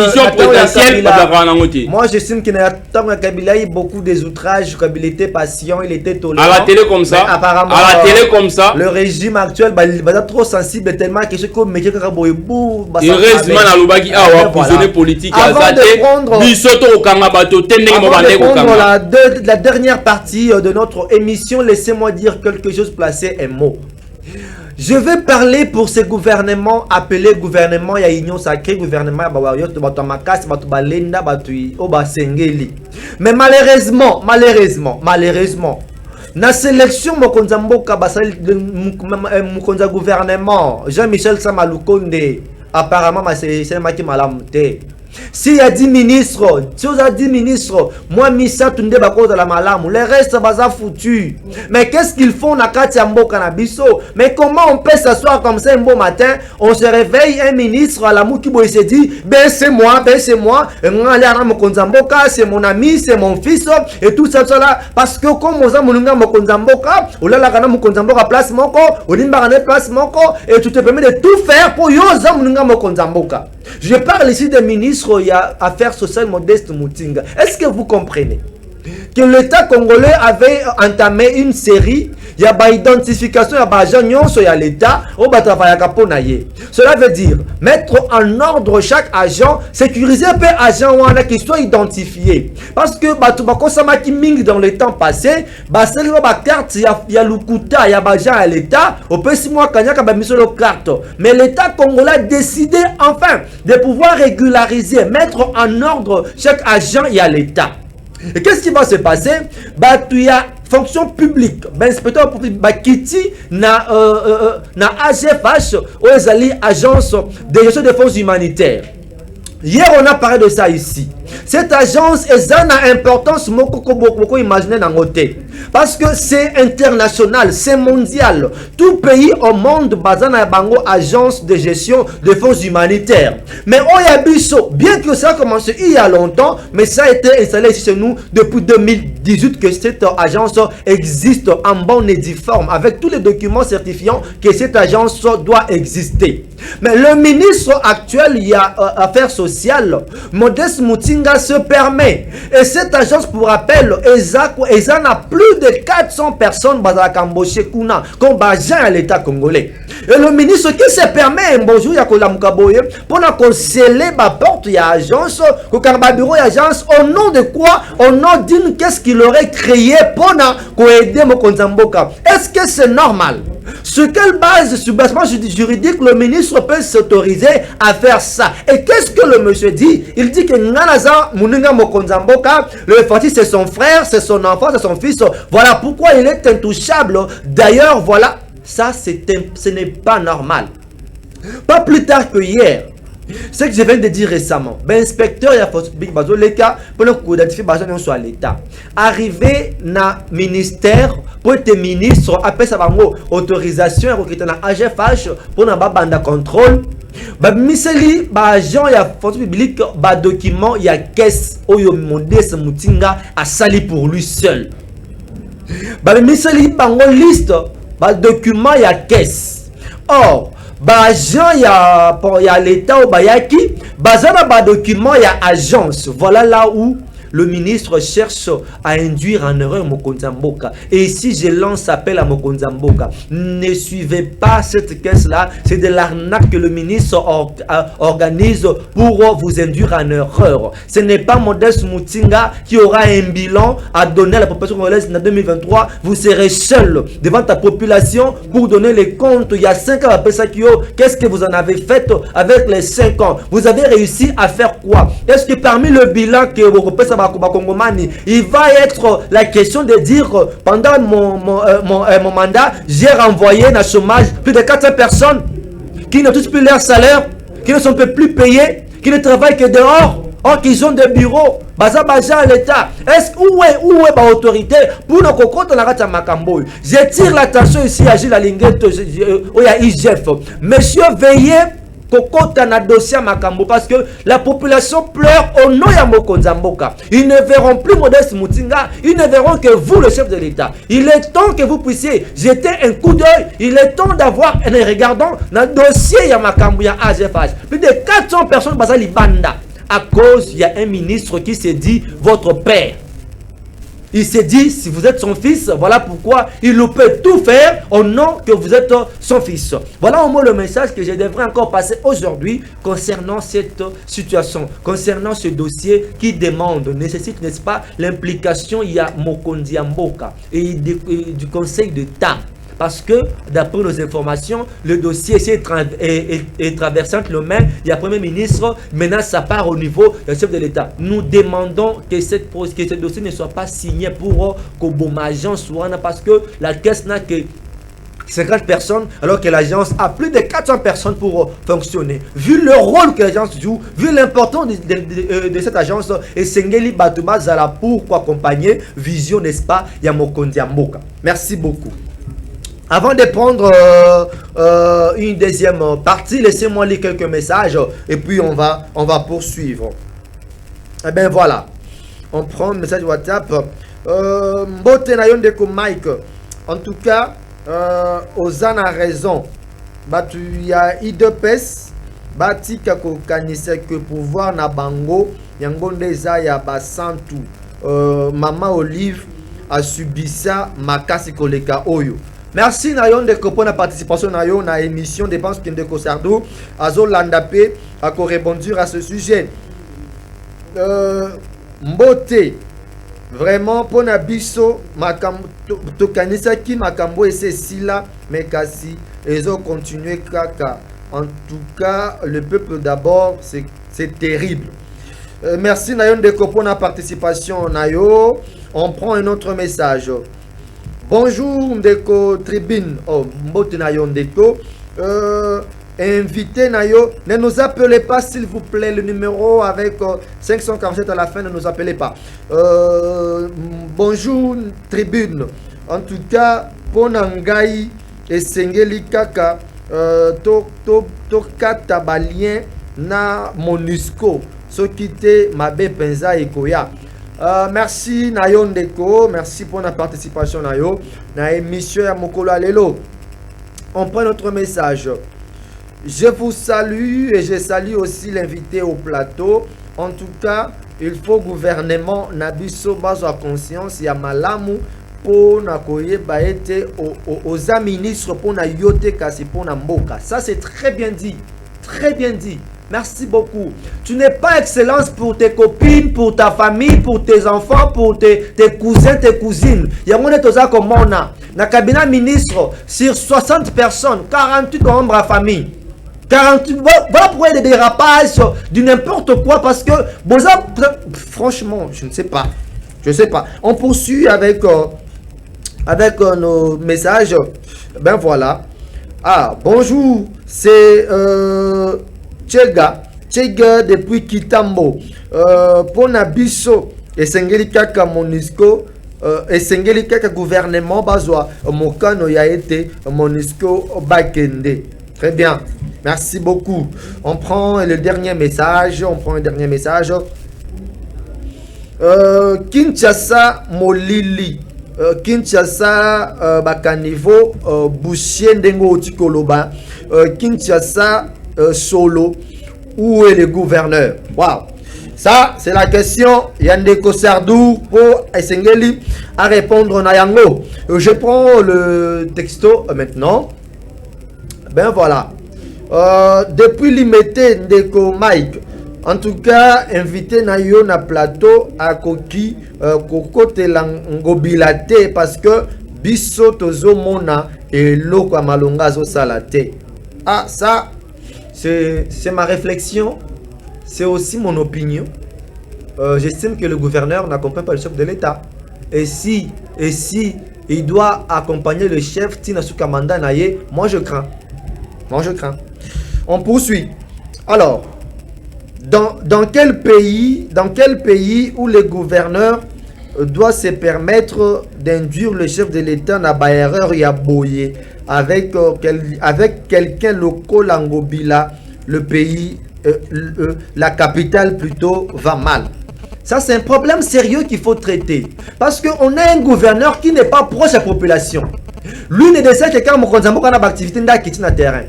moi j'estime qu'il y a tant Kabila eu beaucoup des outrages Kabila était patient il était tolérant à la télé comme ça apparemment à la télé comme ça le régime actuel bah trop sensible tellement quelque chose comme meké kaka boyebou heureusement na lobaki awa prisonnier politique azate bisoto okanga bato tendenge mo bande okanga la dernière partie de notre émission laissez-moi dire quelque chose placer un mot. Je vais parler pour ce gouvernement appelé gouvernement ya union sacrée gouvernement ya bawarrior to bato makasi bato balenda bato o basengeli. Mais malheureusement na sélection mokonza mboka basali mokonza gouvernement Jean-Michel Samalukonde apparemment c'est maki malamute. S'il y a 10 ministres, si vous avez 10 ministres, moi, Missa Tunde Bako de la Malamou, les restes, baza foutu. Mais qu'est-ce qu'ils font na Katiambo Canabiso? Mais comment on peut s'asseoir comme ça un beau matin, on se réveille, un ministre à la Moukibo, il se dit, ben c'est moi, c'est mon ami, c'est mon fils, et tout ça, cela, parce que comme on a mon Mokonzamboka, ou là, la Mokonzamboka place moko, ou l'imbarane place moko, et tu te permets de tout faire pour Yoza Mokonzamboka. Je parle ici des ministres, il y a affaires sociales modestes Moutinga. Est-ce que vous comprenez que l'État congolais avait entamé une série, il y a une identification, il y a l'État, cela veut dire mettre en ordre chaque agent, sécuriser un peu agent qui soit identifié. Parce que dans le temps passé, il y a l'Ukuta, il y a l'agent à l'État, mais l'État congolais a décidé enfin de pouvoir régulariser, mettre en ordre chaque agent et à l'État. Et qu'est-ce qui va se passer? Il y a fonction publique. Inspecteur public, Kiti na AGFH, ou agence de gestion des fonds humanitaires. Hier, on a parlé de ça ici. Cette agence est une importance beaucoup imaginer dans côté. Parce que c'est international, c'est mondial. Tout pays au monde basé bango agence de gestion de fonds humanitaires. Mais Oyabiso, bien que ça a commencé il y a longtemps, mais ça a été installé ici chez nous depuis 2018 que cette agence existe en bonne et due forme, avec tous les documents certifiant que cette agence doit exister. Mais le ministre actuel, il y a affaires sociales, Modeste Moutinga se permet. Et cette agence, pour rappel, ESA n'a plus de 400 personnes à Kamboche Kuna, comme agent à l'État congolais. Et le ministre qui se permet, bonjour, il y a pour sceller ma porte, il y a agence, bureau agence, au nom de quoi? Au nom d'une qu'est-ce qu'il aurait créé pour aider Mokonzamboka. Est-ce que c'est normal? Sur quelle base, sur basement juridique, le ministre peut s'autoriser à faire ça? Et qu'est-ce que le monsieur dit? Il dit que Nanaza Muninga Mokonzamboka, le Fati c'est son frère, c'est son enfant, c'est son fils. Voilà pourquoi il est intouchable. D'ailleurs, voilà, ça ce n'est pas normal. Pas plus tard que hier. Ce que je viens de dire récemment, l'inspecteur il a fait le cas pour identifier sur l'État. Arrivé na ministère pour être ministre, après ça va autorisation et recruter na AGFH pour na banda contrôle. Miseli agent ya fonction publique document ya caisse oyo Modeste Moutinga a sali pour lui seul. Miseli bango liste document ya caisse. Or agent ya l'État au bayaki bazana document ya agence. Voilà là où le ministre cherche à induire en erreur Mokonzamboka. Et ici, je lance appel à Mokonzamboka. Ne suivez pas cette caisse-là. C'est de l'arnaque que le ministre organise pour vous induire en erreur. Ce n'est pas Modeste Moutinga qui aura un bilan à donner à la population congolaise en 2023. Vous serez seul devant ta population pour donner les comptes. Il y a 5 ans après ça, qu'est-ce que vous en avez fait avec les 5 ans? Vous avez réussi à faire quoi? Est-ce que parmi le bilan que vous reprécentez il va être la question de dire pendant mon mandat, j'ai renvoyé dans le chômage plus de 400 personnes qui ne touchent plus leur salaire, qui ne sont plus payés, qui ne travaillent que dehors, or qu'ils ont des bureaux. Baza à l'État. Est-ce où est l'autorité pour nos cocottes dans la rate à Makambo? Je tire l'attention ici à Gilles Alinguette, où il y a IGF. Monsieur, veillez kokota na dossier Makambo parce que la population pleure au nom de Mokonzamboka. Ils ne verront plus Modeste Moutinga, ils ne verront que vous, le chef de l'État. Il est temps que vous puissiez jeter un coup d'œil. Il est temps d'avoir, regardons, dans le dossier ya Makambo ya AGFH, plus de 400 personnes basali banda. À cause, il y a un ministre qui s'est dit votre père. Il s'est dit, si vous êtes son fils, voilà pourquoi il peut tout faire au nom que vous êtes son fils. Voilà au moins le message que je devrais encore passer aujourd'hui concernant cette situation, concernant ce dossier qui demande, nécessite, n'est-ce pas, l'implication, il y a Mokonzamboka et du Conseil d'État. Parce que, d'après nos informations, le dossier est traversant le main. Il y a le Premier ministre. Maintenant, ça part au niveau du chef de l'État. Nous demandons que ce dossier ne soit pas signé pour Kobomajan Souana parce que la caisse n'a que 50 personnes, alors que l'agence a plus de 400 personnes pour fonctionner. Vu le rôle que l'agence joue, vu l'importance de cette agence, et Sengeli Batouba Zala pour accompagner Vision, n'est-ce pas, Yamokondi Mboka. Merci beaucoup. Avant de prendre une deuxième partie, laissez-moi lire quelques messages et puis on va poursuivre. Et bien voilà, on prend un message WhatsApp. Mbote na yondeko Mike. En tout cas, Ozan a raison. Batu ya idepes bati kako kanise que pouvoir na bango yangonde za ya basantu. Mama Olive a subi ça makasi koleka oyo. Merci Nayon de pour la participation Nayon na émission dépense Kindeko Sardou Azo Landapé à répondre à ce sujet. Mbote vraiment pour Nabiso makambo tokanisa ki makambo et c'est là mais kasi ils ont continué kaka. En tout cas le peuple d'abord c'est terrible. Merci Nayon de pour la participation Nayo. On prend un autre message. Bonjour Ndeko Tribune, Mbote Nayo Ndeko, invité Nayo, ne nous appelez pas s'il vous plaît, le numéro avec 547 à la fin, ne nous appelez pas. Bonjour Tribune, en tout cas, Ponangai et Sengeli Kaka, Tokata Balien na Monusco, Sokite Mabe Penza et Koya. Merci Nayo Ndeko, merci pour la participation Nayo. Na émission ya Mokolo Alelo. On prend notre message. Je vous salue et je salue aussi l'invité au plateau. En tout cas, il faut gouvernement Nabiso bazo a conscience ya malamu pour na koye baete aux ministres pour na yote kasi pour na mboka. Ça c'est très bien dit. Très bien dit. Merci beaucoup. Tu n'es pas excellence pour tes copines, pour ta famille, pour tes enfants, pour tes cousins, tes cousines. Il y a mon étosa comme on a. Na cabinet ministre, sur 60 personnes, 48 membres à famille. 48, voilà pourquoi il y a des dérapages, du n'importe quoi, parce que, bon, ça, franchement, je ne sais pas. Je ne sais pas. On poursuit avec nos messages. Ben voilà. Ah, bonjour. C'est... Tchega depuis Kitambo pour Nabiso et Sengeli Kaka Monisco et Sengeli Kaka gouvernement Bazwa Mokano ya été Monisco Bakende. Très bien, merci beaucoup. On prend le dernier message. Kinshasa Molili Kinshasa Bakanivo Bouchier Ndengo Otikoloba Kinshasa Solo, où est le gouverneur? Waouh! Ça, c'est la question. Yandeko Sardou pour Esengeli à répondre na yango. Je prends le texto maintenant. Ben voilà. Depuis l'imité Ndeko Mike, en tout cas, invité na yo na plateau à Koki, Kokote Langobilate, parce que Biso Tozo Mona et Loko Amalonga Zo Salate. Ah, ça. C'est ma réflexion, c'est aussi mon opinion. J'estime que le gouverneur n'accompagne pas le chef de l'État. Et si il doit accompagner le chef Tina Sukamanda Naye, moi je crains. On poursuit. Alors, dans quel pays où le gouverneur doit se permettre d'induire le chef de l'État na ba erreur ya boye avec quelqu'un local Angobila, le pays, la capitale plutôt va mal. Ça c'est un problème sérieux qu'il faut traiter. Parce qu'on a un gouverneur qui n'est pas proche de la population. Lui ne décide que quand on a activité dans le terrain.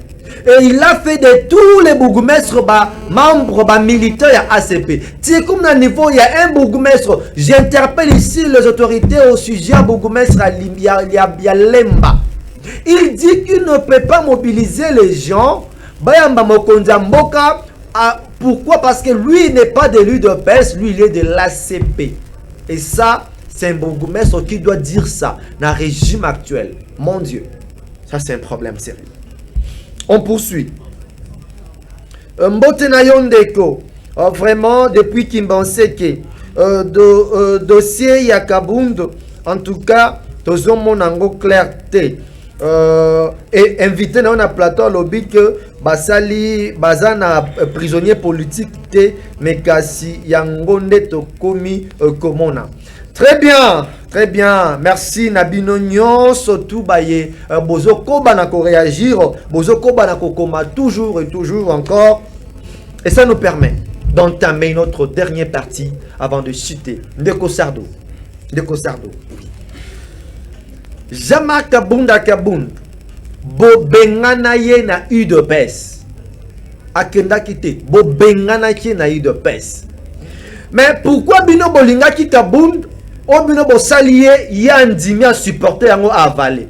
Et il a fait de tous les bourgmestres, membres, militaires à ACP. C'est comme à niveau, il y a un bourgmestre. J'interpelle ici les autorités au sujet du bourgmestre à Lemba. Il dit qu'il ne peut pas mobiliser les gens. Pourquoi? Parce que lui n'est pas de l'UDPS, lui il est de l'ACP. Et ça, c'est un bourgmestre qui doit dire ça dans le régime actuel. Mon Dieu, ça c'est un problème sérieux. On poursuit. Mbote Nayo Ndeko, vraiment depuis Kimbanseke, dossier Yakabund, en tout cas, tozo monango clarté. et invité dans un plateau lobby que basali bazana prisonnier politique te mais kasi yangonde to komi komona. Très bien, merci Nabino nyonso tout baye bozo koba na ko réagir, bozo koba na ko koma toujours et toujours encore, et ça nous permet d'entamer notre dernière partie avant de citer Ndeko Sardo. Jama Kabunda Kabund bo bengana ye na UDPS akenda kite bo bengana ye na UDPS. Mais pourquoi bino bolinga ki Kabund o bino bo salier yandimi a supporter yango avaler?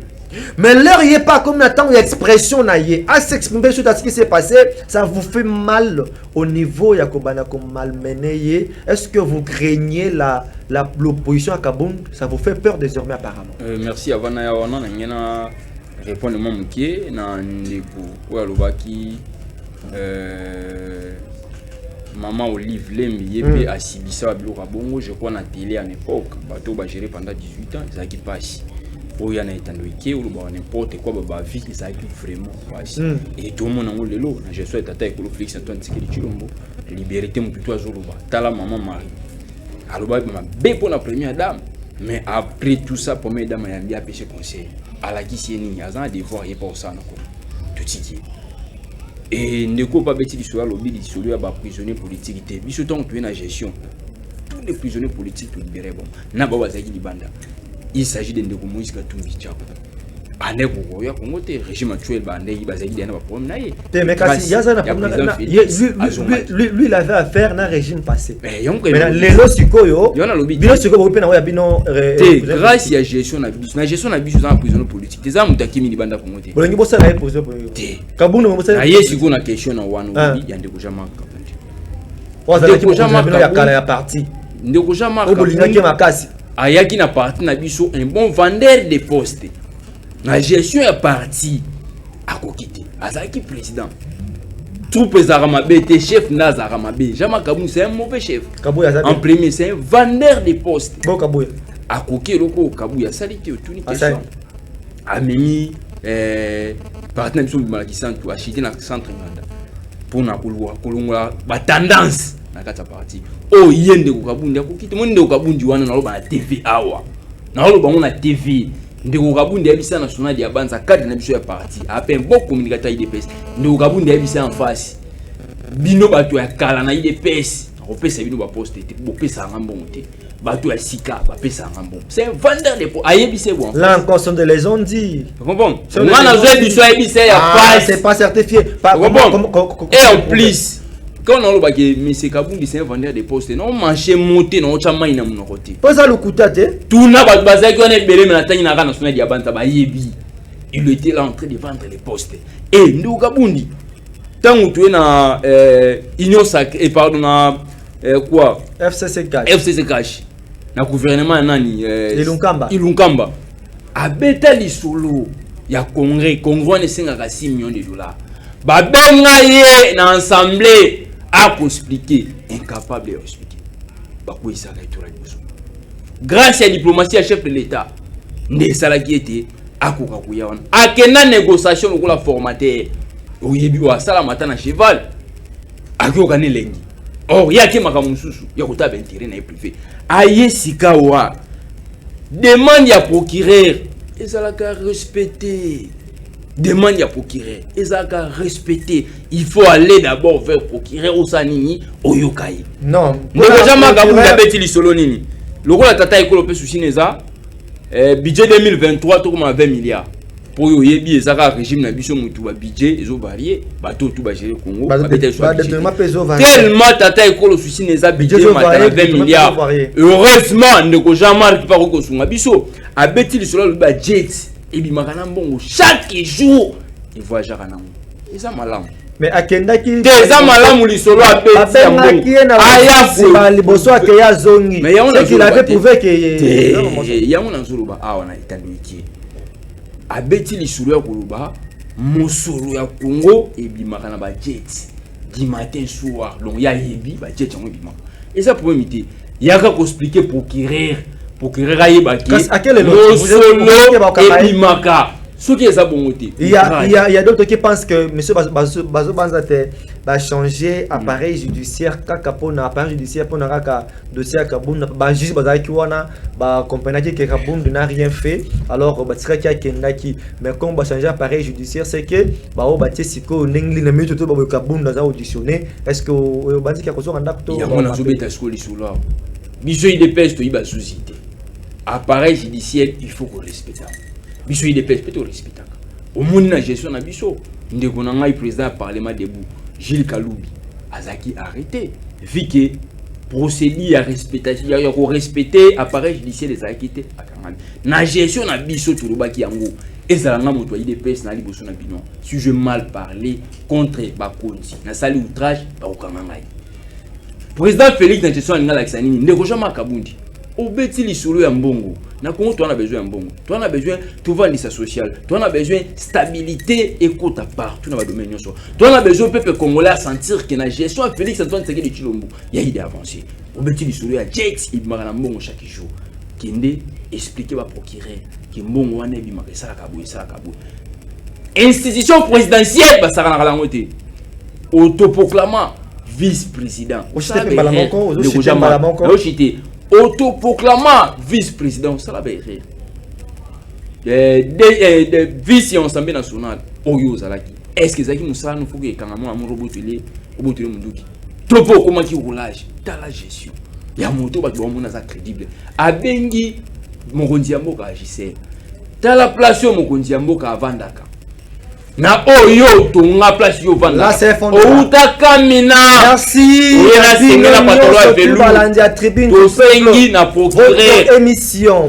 Mais l'heure y est pas comme attend l'expression na ye à s'exprimer sur ce qui s'est passé, ça vous fait mal au niveau yakobana comme malmené. Est-ce que vous craignez l'opposition à Kabound? Ça vous fait peur désormais apparemment? Merci Avana Yawana na répondre mon moukier na ndeko ou alobaki maman Olive Lembi yépe à Sibissa Biloko Bongo, je crois na télé à l'époque bateau ba géré pendant 18 ans, ça qui passe. Oh, il y a n'importe quoi, bah, vie, ça vraiment. Et tout le monde a le lot. Je souhaite attaquer le Félix Antoine Tshisekedi Tshilombo. Liberté, mon plutôt à Zoroba. Tala maman Marie. Alors, ma bé pour la première dame. Mais après tout ça, pour mes dames, il y a bien péché conseil. À la qui c'est ni, à un devoir, il n'y a pas ça. Tout ce qui est. Et ne faut pas bêter sur le lobby, sur les prisonniers politiques. Mais ce temps, tu es dans la gestion. Tous les prisonniers politiques, tu libérés. Bon, n'a pas besoin de banda. Il s'agit de Moïse Katumbi Tchako. Le régime actuel, lui, il avait affaire à un régime passé. Mais les lots, grâce à la gestion de la gestion de la prison politique, les hommes qui ont banda pour monter. Il y a une question dans One, il y a des ayaki na parti na biso un bon vendeur de postes. La gestion est parti à kokite. Azaki président. Troupe Zaramabe était chef na Zaramabe. Jama Kabou c'est un mauvais chef. En premier c'est un vendeur de postes. Bon Kabou. A koké loko Kabou ya salité au tout ni question. Amemi parti na biso malaki centre acheter na centre nganda. Pour na kolongwa ba tendance. Nakata parti o yende ko kabundi akokite monde ko kabundi wana na loba na TV awa na loba ngona TV ndeko kabundi abisa national ya banza cadre na biso ya parti apen bon communicateur IDPS ndeko kabundi abisa en face bino bato ya kala na IDPS opesa bino ba poste te bopesa ngambo te bato ya sika ba pesa ngambo c'est un vendeur de po ayebise bon là encore sont de les ont dit bon ngana zo biso ayebise ya face c'est pas certifié pas et en plus quand on a dit mais c'est Kabundi c'est un vendeur de postes non marché monter non chama ina mon côté pas ça le coûté tout n'a pas basé qu'on est belé mais la taille n'a pas national dia banta ba yebi il était là en train de vendre les postes et nous Kabundi tant où tu es na union sacrée et pardon na quoi FCC cash na gouvernement nani Ilunkamba abeta lisolo ya congrès ne sengaka 6 millions de dollars ba benga ye na assemblée à expliquer, incapable d'expliquer. Grâce à la diplomatie à chef de l'État, ne salaki était à Kokakuyawan. À quelle négociation pour la formateur, au Yebi ou à Salamata na cheval, à Kyokane Lengi. Or, il y a qui m'a kamususu, il y a qui t'a intérêt na privé. Aïe Sikawa demande à procureur, et ça l'a respecté. Demande à procureur, et ça a respecté. Il faut aller d'abord vers procureur au Sanini, au Yokai. Non. Nous n'avons jamais gagné le solo nini. Le rôle de Tata Ekolo Pesouchi Neza, budget 2023, tout comme 20 milliards. Pour Yoyebi, et ça a régime d'ambition, tout budget, ils ont varié. Bateau, tout va gérer le Congo. Tellement Tata Ekolo Pesouchi Neza, budget 20 milliards. Heureusement, nous n'avons jamais marqué par le Congo. Abisso, a bêti le solo le budget. Et bien, chaque jour, il voyage à Nango. Et ça, malam. Mais à Kendaki, ça, malam, il solo à Beti. Mais il avait prouvé que. Il y a un Zuluba. Ah, on a été qui. À Beti, il solo à Kuluba, Mosolo à Congo, et bien, Makana Bajet. Du matin, soir. Donc, il y a Yebi, Bajet, et ça, pour m'imiter, il y a qu'à expliquer pour qu'il pour que Raye Baki, Mosolo et Bimaka. Ce qui est ça bon côté. Il y a d'autres qui pensent que M. Bazo Banzate va changer appareil judiciaire pour appareil judiciaire pour un dossier à Kaboun, ba juge bazaki wana ba compagnie qui Kaboun n'a rien fait alors ba tira qui a kendaki mais comme ba changer appareil judiciaire c'est que ba o ba tesiko nengli na mitu to ba Kaboun dans auditionné est-ce que o banzi ki akozo nganda to il y a mon azobeta skoli sur là biso idps to iba société appareil judiciaire il faut qu'on respecte biso idps peut respecter au monde na gestion na biso ndeko na ngai président parlement debout Gilles Kaloubi azaki arrêté vu que procédure à respecter appareil judiciaire des acquittés na gestion na biso turubaki yango ezalanga moto yi DPS na liboso na bino si je mal parler contre bakonzi na sali outrage ba okanga ngai président Félix na gestion na laksani ndeko jama kabundi obeti lisolo ya mbongo na Congo toi on a besoin de mbongo toi on a besoin de vendre social toi on a besoin stabilité et côte à partout dans le domaine toi on a besoin peuple congolais à sentir que la gestion à Félix Antoine Tshisekedi Tshilombo il y a idée avancée obeti lisolo ya Jet il mara na mbongo chaque jour kende expliquer ba procureur que mbongo wana bi makesa kabo institution présidentielle ba sara na la ngote autoproclamant vice-président autoproclamant vice-président, ça la vérité. Vice Assemblée nationale, Oyo Zalaki. Est-ce que Zaki Moussa nous faut que Kangamon a robotulé, robotulé Mundouki. Topo, comment qui roulage, dans la gestion. Il y a un moto qui est crédible. Abengi, Mokondiambo qui agissait. Dans la place, Mokondiambo qui a Vandaka. Na oyo tonga place yo vanda là c'est fondé outaka mina merci na patolo avelu balandia tribune to sengi na procureur émission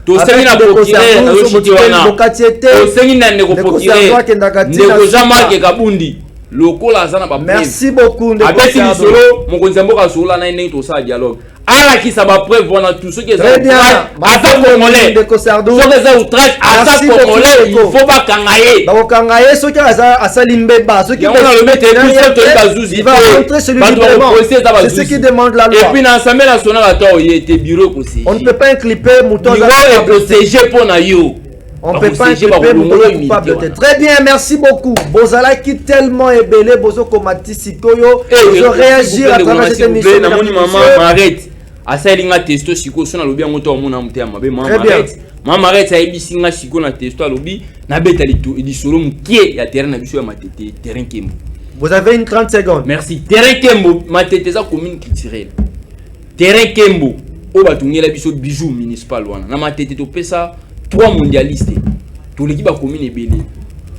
to sengi na procureur na yoshiti wana to sengi na ndeko procureur ndeko jama ke kabundi lokola azana ba merci beaucoup ndeko abeti lisolo mokonzi mboka sola na ndenge to sa dialogue ala qui ça va preuve voilà tout ce qui est très bien asa congolais de Cosardo so que outrage asa congolais il faut pas kangaye ba kangaye so que asa limbeba so qui on a le mettre tout to bazuzi il va rentrer celui c'est ce qui demande la loi et puis dans l'Assemblée nationale attends il était bureau conseiller on ne peut pas clipper mouton et protéger pour na yo on ne peut pas clipper mouton coupable. Très bien, merci beaucoup. Bozala qui tellement est belé, bozo komati sikoyo, bozo réagir à travers cette émission. Maman m'arrête. Asalinga testo siko sona lobi ngoto omona mutya mabe mama arrête sa ebisinga siko na testo lobi na beta li solo mukie ya terrain na biso ya matete terrain kembo. Vous avez une 30 secondes. Merci. Terrain kembo matete za commune culturelle. Terrain kembo o batungela biso bijou municipal wana. Na matete to pesa 3 mondialistes. To l'équipe ba commune ebele.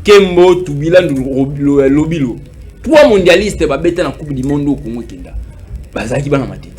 Kembo tubila lobilo. 3 mondialistes ba beta na coupe du monde au Congo kenda. Bazaki bana matete.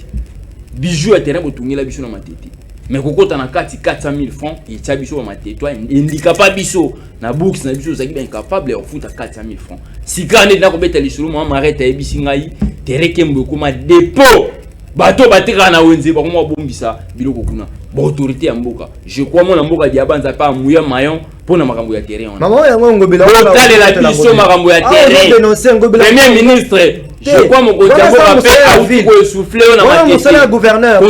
Bijou à terrain botungela biso na matete mais kokota na kati 400 000 francs et tcha biso na matete toi indika pas biso na books na biso zaki ba incapable de futa 400 000 francs si kane na ko beta lisolo mo mareta ebisi ngai terrain kembo koma dépôt bato bateka na wenze ba ko bombisa biloko kuna ba autorité ya mboka je crois mon mboka dia banza pa muya mayon pona makambo ya terrain on maman yango ngobela tale la biso makambo ya terrain premier ministre je crois mon côté pour souffler on a matete gouverneur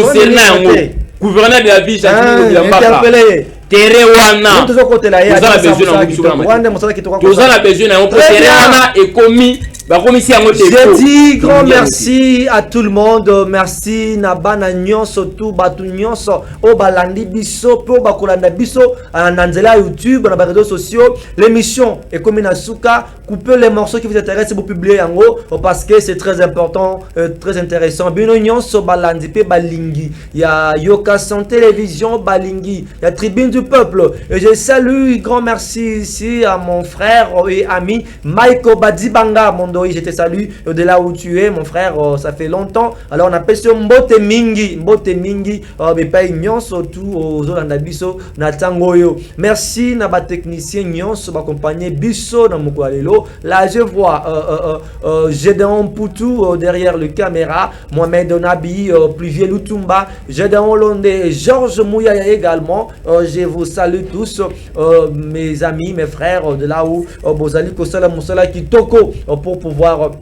gouverneur de la ville interpellé terrain wana tozala besoin na terrain wana et commis je dis grand merci à tout le monde. Merci Nabana Nyonso, tout Batu Nyonso, Obalandi Biso, Po Bakolanda Biso, Nanzela YouTube, dans les réseaux sociaux. L'émission est comme une souka. Coupez les morceaux qui vous intéressent pour publier en haut parce que c'est très important, très intéressant. Bino Nyonso Balandi Pe Balingi. Il y a Yoka Sans Télévision Balingi. Il y a Tribune du Peuple. Et je salue, grand merci ici à mon frère et ami Maiko Badibanga, mon je te salue de là où tu es, mon frère. Ça fait longtemps. Alors on appelle ça Mbote Mingi. Mbote Mingi. Mais pas Nyon, surtout aux Olandabiso, Natangoyo. Merci, Naba technicien Nyon, m'accompagner Bisso dans mon Kualelo. Là, je vois Gédéon Poutou derrière le caméra. Mohamed Nabi, Pluvier Lutumba. Gédéon Londé, Georges Mouyaya également. Je vous salue tous, mes amis, mes frères, de là où Bozali Kosala Moussala Kitoko pour pouvoir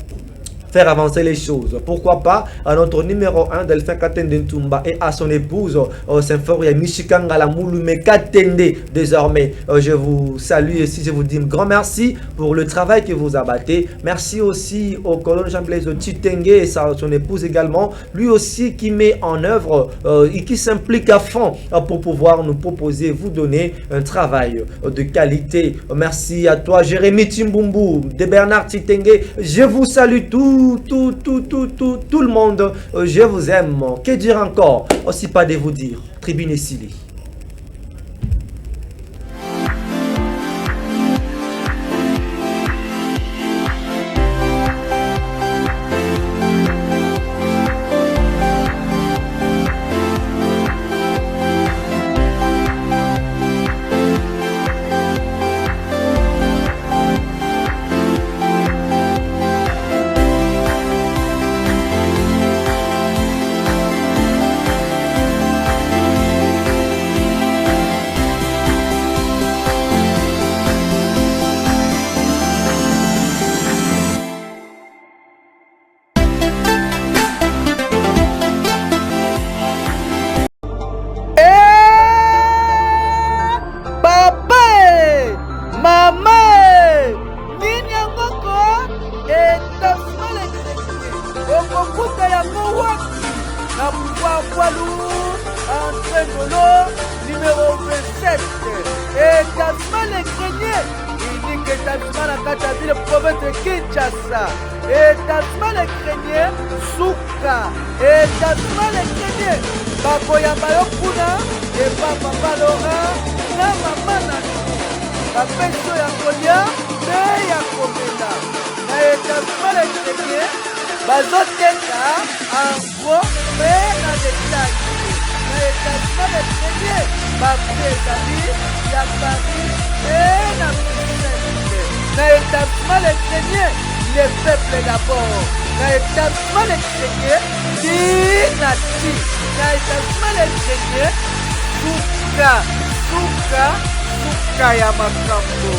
faire avancer les choses. Pourquoi pas à notre numéro 1, Delphin Katende Ntumba, et à son épouse, Symphoria Michikangala Moulume Katende. Désormais, je vous salue ici, je vous dis un grand merci pour le travail que vous abattez. Merci aussi au colonel Jean-Blaise Chitenge et son épouse également, lui aussi qui met en œuvre et qui s'implique à fond pour pouvoir nous proposer, vous donner un travail de qualité. Merci à toi, Jérémy Timbumbu, de Bernard Chitenge. Je vous salue tout le monde. Je vous aime. Que dire encore? Aussi pas de vous dire. Tribune Essili. Numéro 27. Établissement Les Greniers. Il dit qu'établissement la Kataville, province de Kinshasa. Établissement Les Greniers. Souka. Établissement Les Greniers. Bakoyamba Yokuna. Et Papa Laurent. Na Mama Nani. Bapeso Yakolia. Me Yakomela. Na établissement Les Greniers. Bazoteka. En gros. Me na détail. Établissement Les Greniers, Babé-Zali, Yabari et la Bruxelles. Dans l'établissement Les Greniers, les peuples d'abord. Dans l'établissement Les Greniers, Dinati. Dans l'établissement Les Greniers, Souka, Souka, Souka Yamakambo.